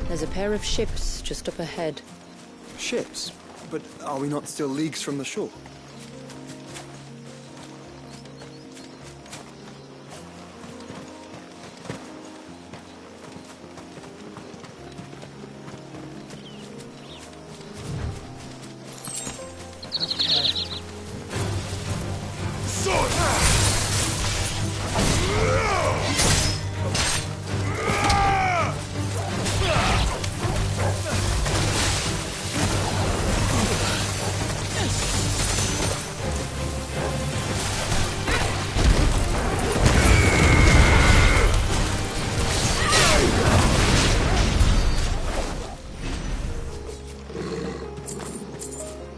There's a pair of ships just up ahead. Ships? But are we not still leagues from the shore?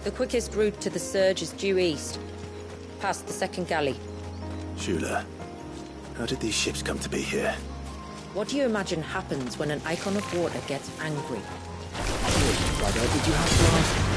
The quickest route to the surge is due east, past the second galley. Shula, how did these ships come to be here? What do you imagine happens when an icon of water gets angry? Brother, did you have to ask?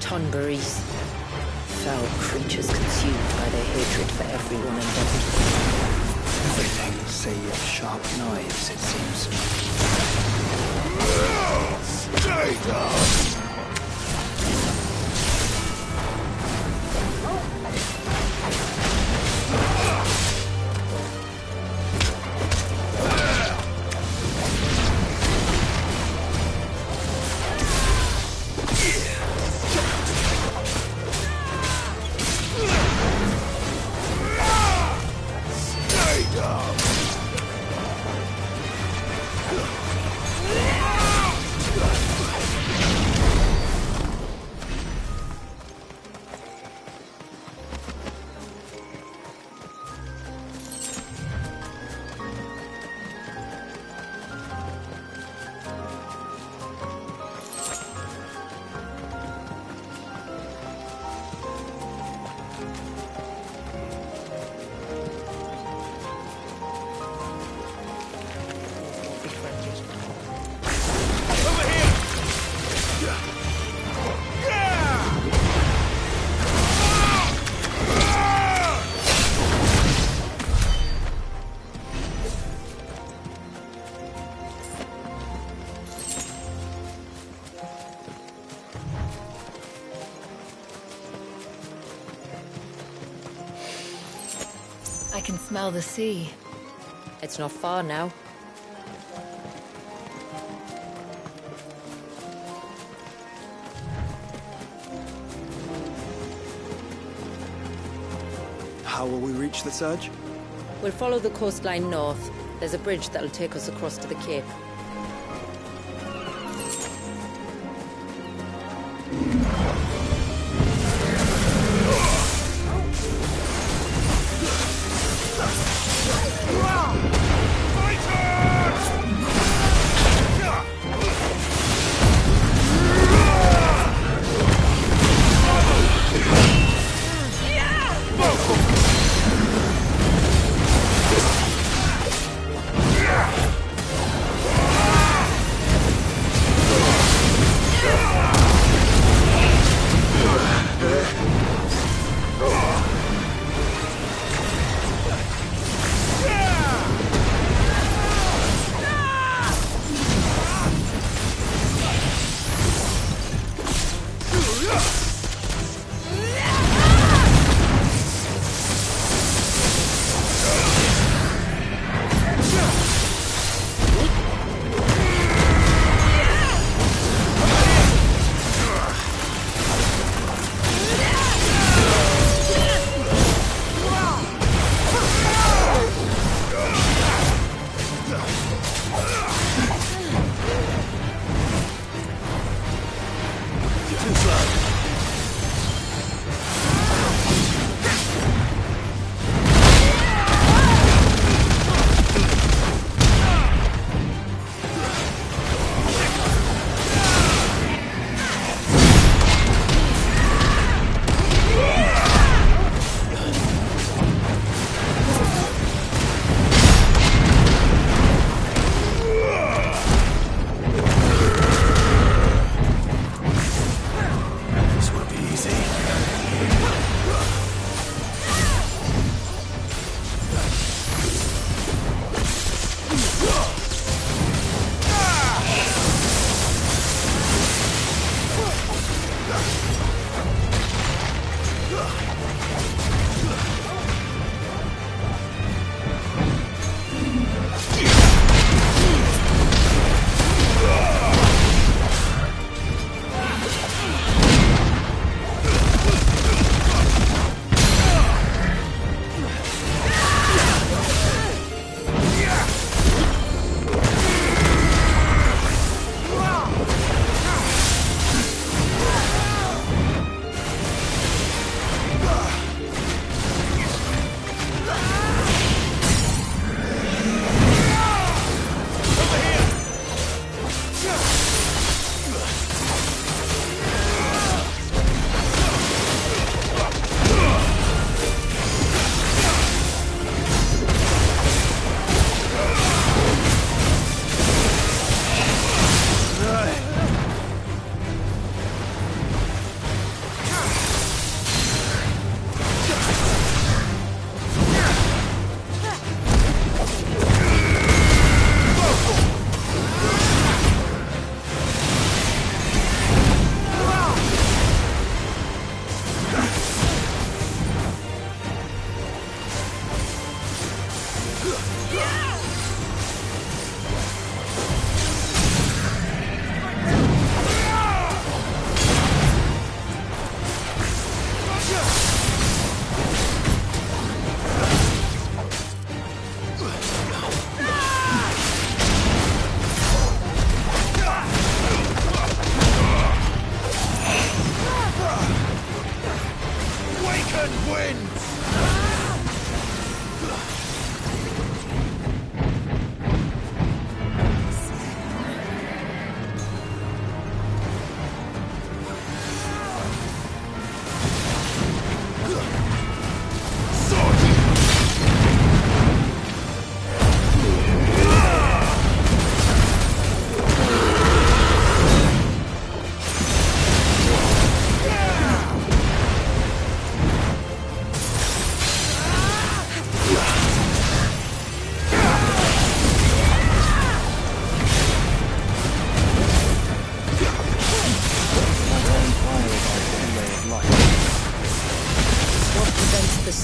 Tonberries. Foul creatures consumed by their hatred for everyone and everything. Everything save sharp knives, it seems. Stay down! I can smell the sea. It's not far now. How will we reach the surge? We'll follow the coastline north. There's a bridge that'll take us across to the cape.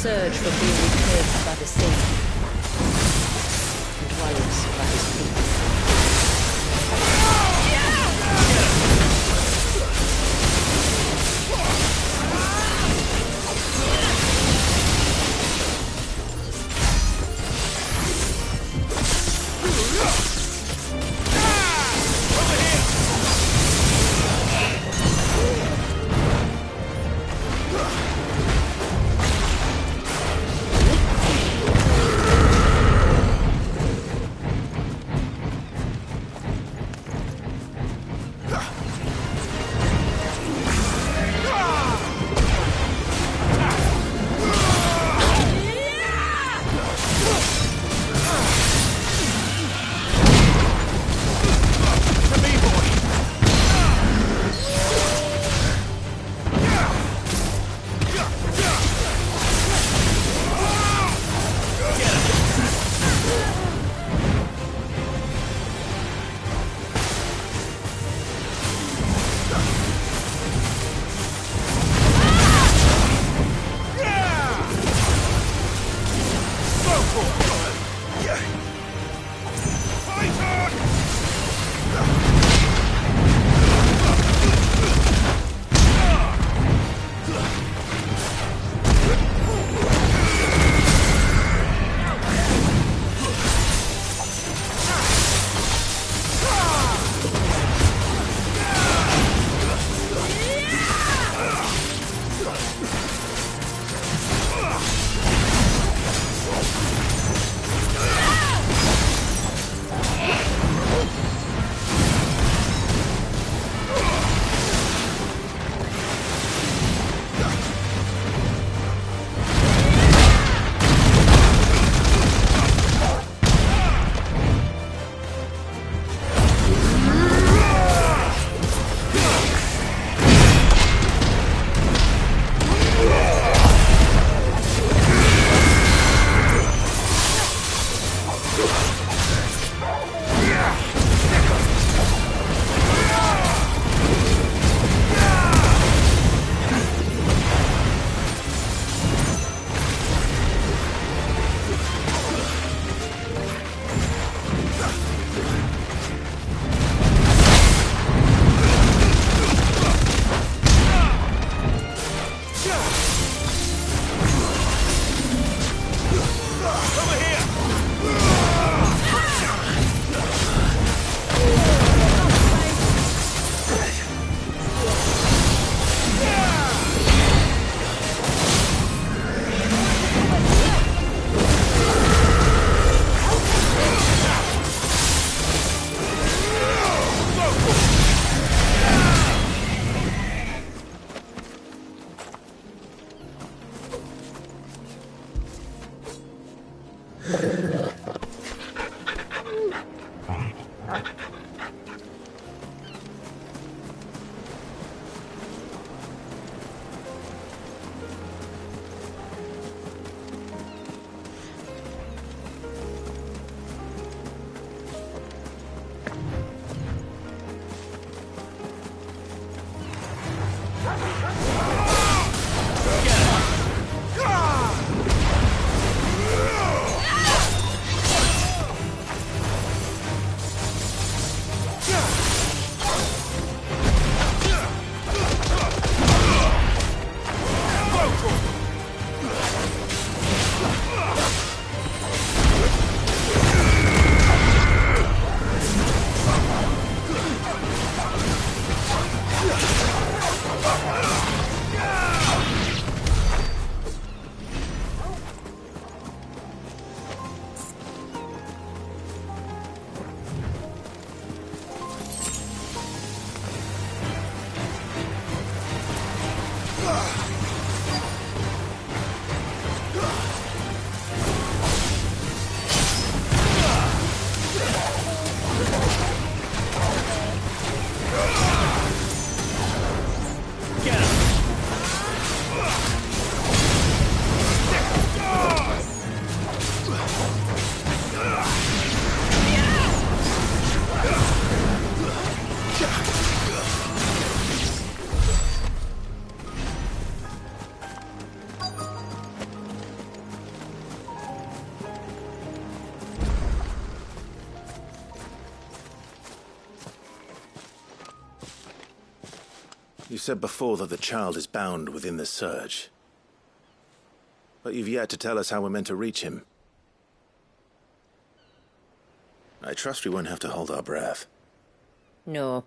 surge from being reclaimed by the sea, and dwellers by his people. You said before that the child is bound within the surge. But you've yet to tell us how we're meant to reach him. I trust we won't have to hold our breath. No.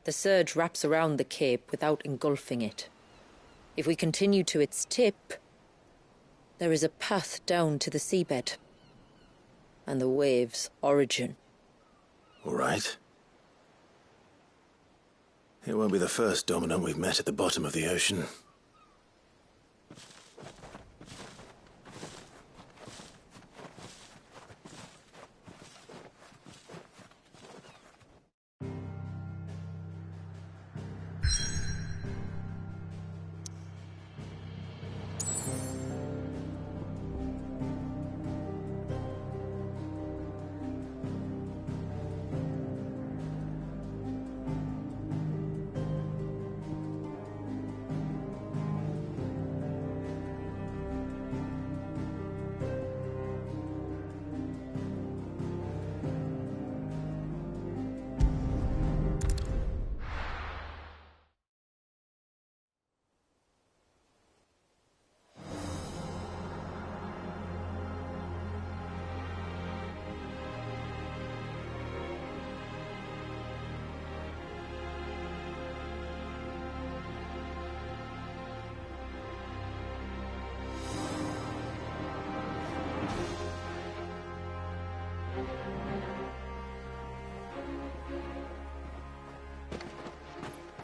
The surge wraps around the cape without engulfing it. If we continue to its tip, there is a path down to the seabed. And the wave's origin. All right. It won't be the first dominant we've met at the bottom of the ocean.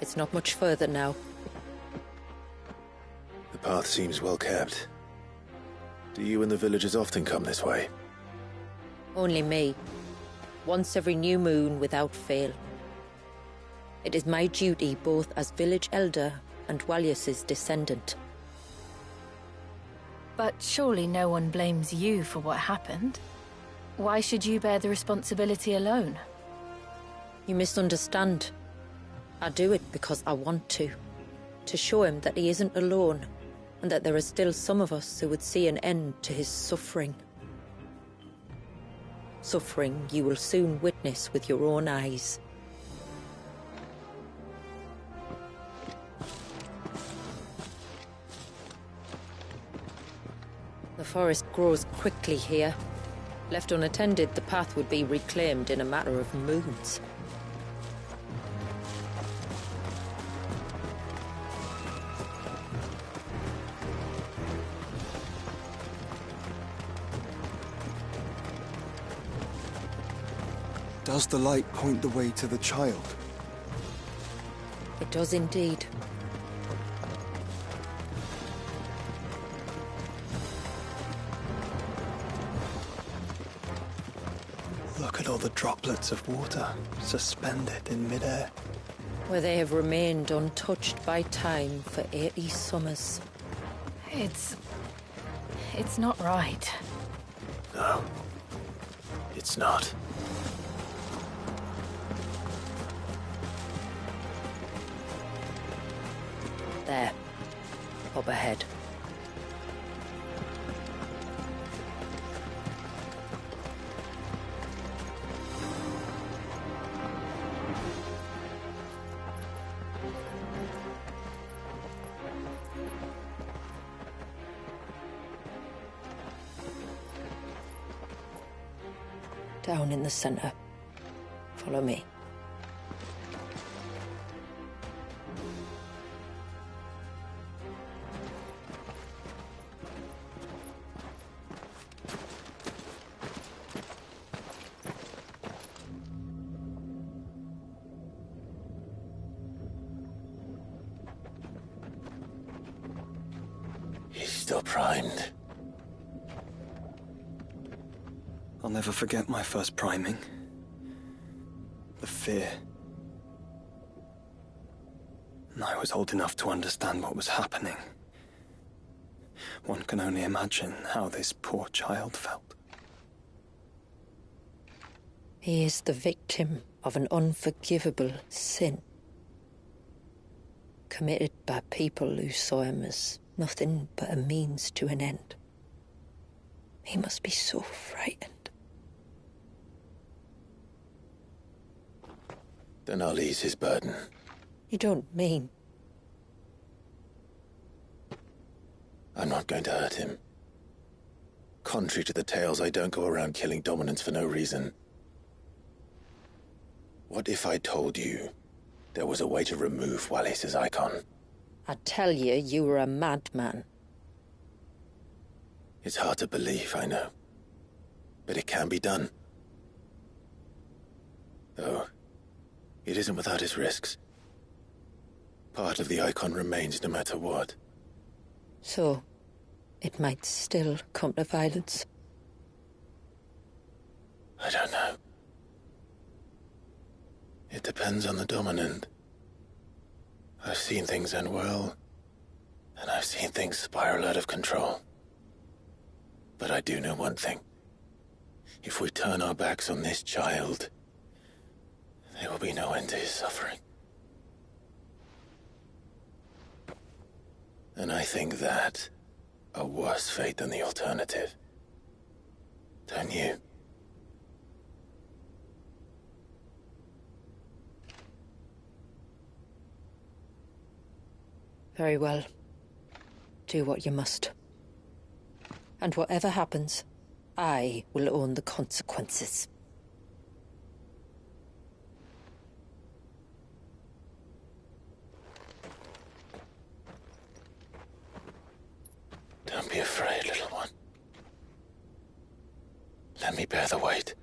It's not much further now. The path seems well kept. Do you and the villagers often come this way? Only me. Once every new moon without fail. It is my duty both as village elder and Walyus's descendant. But surely no one blames you for what happened. Why should you bear the responsibility alone? You misunderstand. I do it because I want to show him that he isn't alone, and that there are still some of us who would see an end to his suffering. Suffering you will soon witness with your own eyes. The forest grows quickly here. Left unattended, the path would be reclaimed in a matter of moons. Does the light point the way to the child? It does indeed. Look at all the droplets of water suspended in midair. Where they have remained untouched by time for 80 summers. It's not right. No. It's not. There. Up ahead. Down in the center. Follow me. He's still primed. I'll never forget my first priming. The fear. And I was old enough to understand what was happening. One can only imagine how this poor child felt. He is the victim of an unforgivable sin. Committed by people who saw him as nothing but a means to an end. He must be so frightened. Then I'll ease his burden. You don't mean... I'm not going to hurt him. Contrary to the tales, I don't go around killing dominants for no reason. What if I told you there was a way to remove Wallis's icon? I'd tell you you were a madman. It's hard to believe, I know. But it can be done. Though, it isn't without its risks. Part of the icon remains no matter what. So, it might still come to violence. I don't know. It depends on the dominant. I've seen things end well, and I've seen things spiral out of control. But I do know one thing. If we turn our backs on this child, there will be no end to his suffering. And I think that a worse fate than the alternative. Don't you? Very well. Do what you must. And whatever happens, I will own the consequences. Don't be afraid, little one. Let me bear the weight.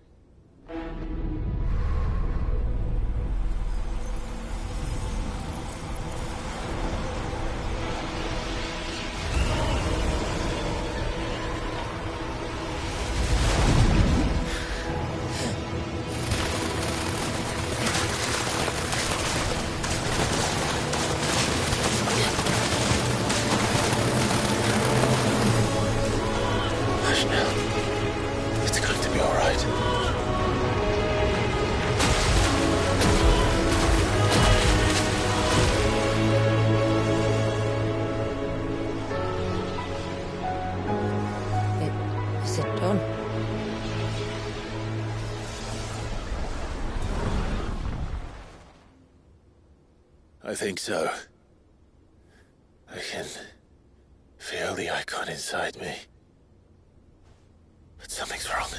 I think so. I can feel the icon inside me. But something's wrong.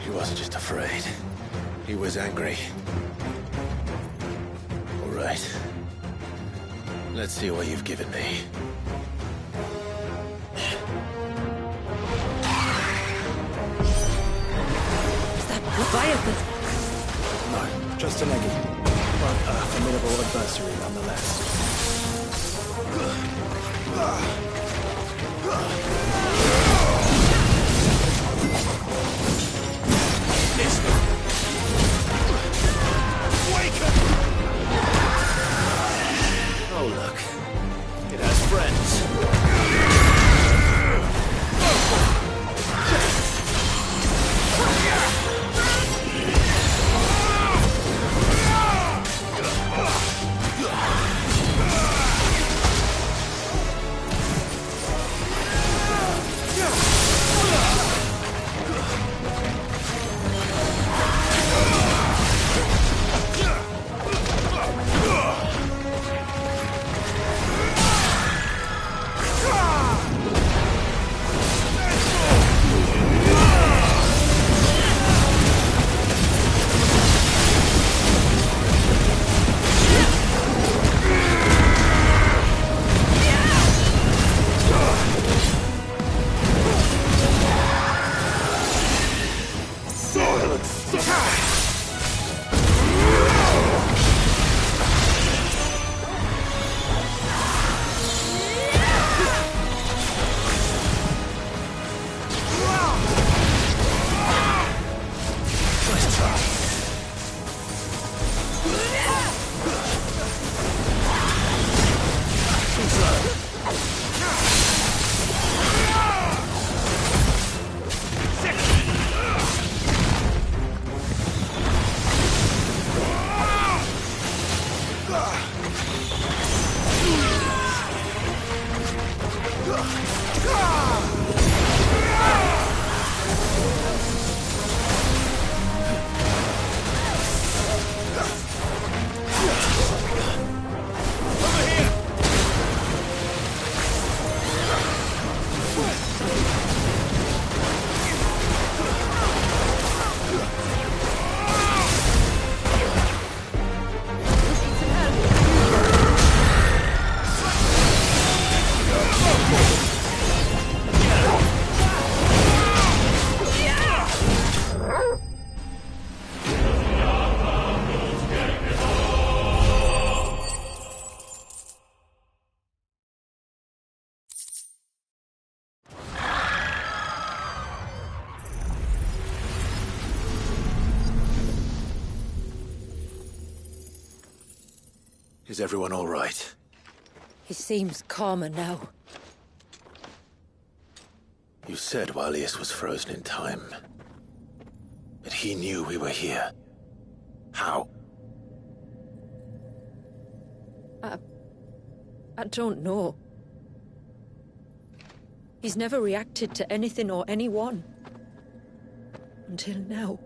He wasn't just afraid. He was angry. All right. Let's see what you've given me. Is that Leviathan? No, just a leggy. But a formidable adversary nonetheless. Oh, look. It has friends. Is everyone all right? He seems calmer now. You said Walius was frozen in time. But he knew we were here. How? I don't know. He's never reacted to anything or anyone. Until now.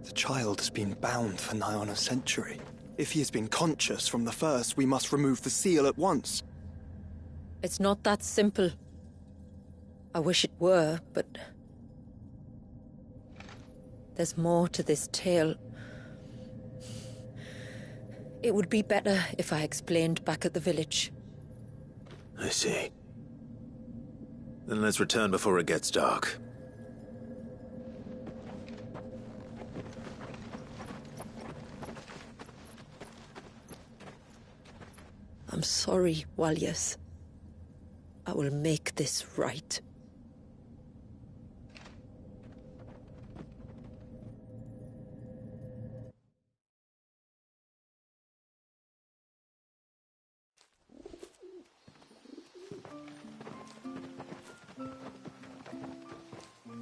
The child has been bound for nigh on a century. If he has been conscious from the first, we must remove the seal at once. It's not that simple. I wish it were, but... there's more to this tale. It would be better if I explained back at the village. I see. Then let's return before it gets dark. I'm sorry, Walius. I will make this right.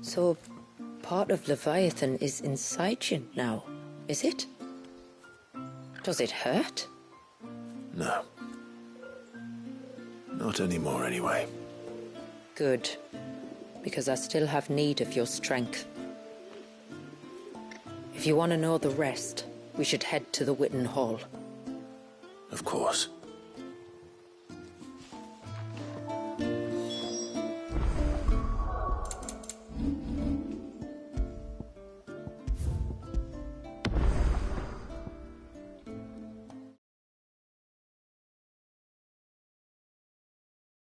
So, part of Leviathan is inside you now, is it? Does it hurt? No. Not anymore, anyway. Good. Because I still have need of your strength. If you want to know the rest, we should head to the Witten Hall. Of course.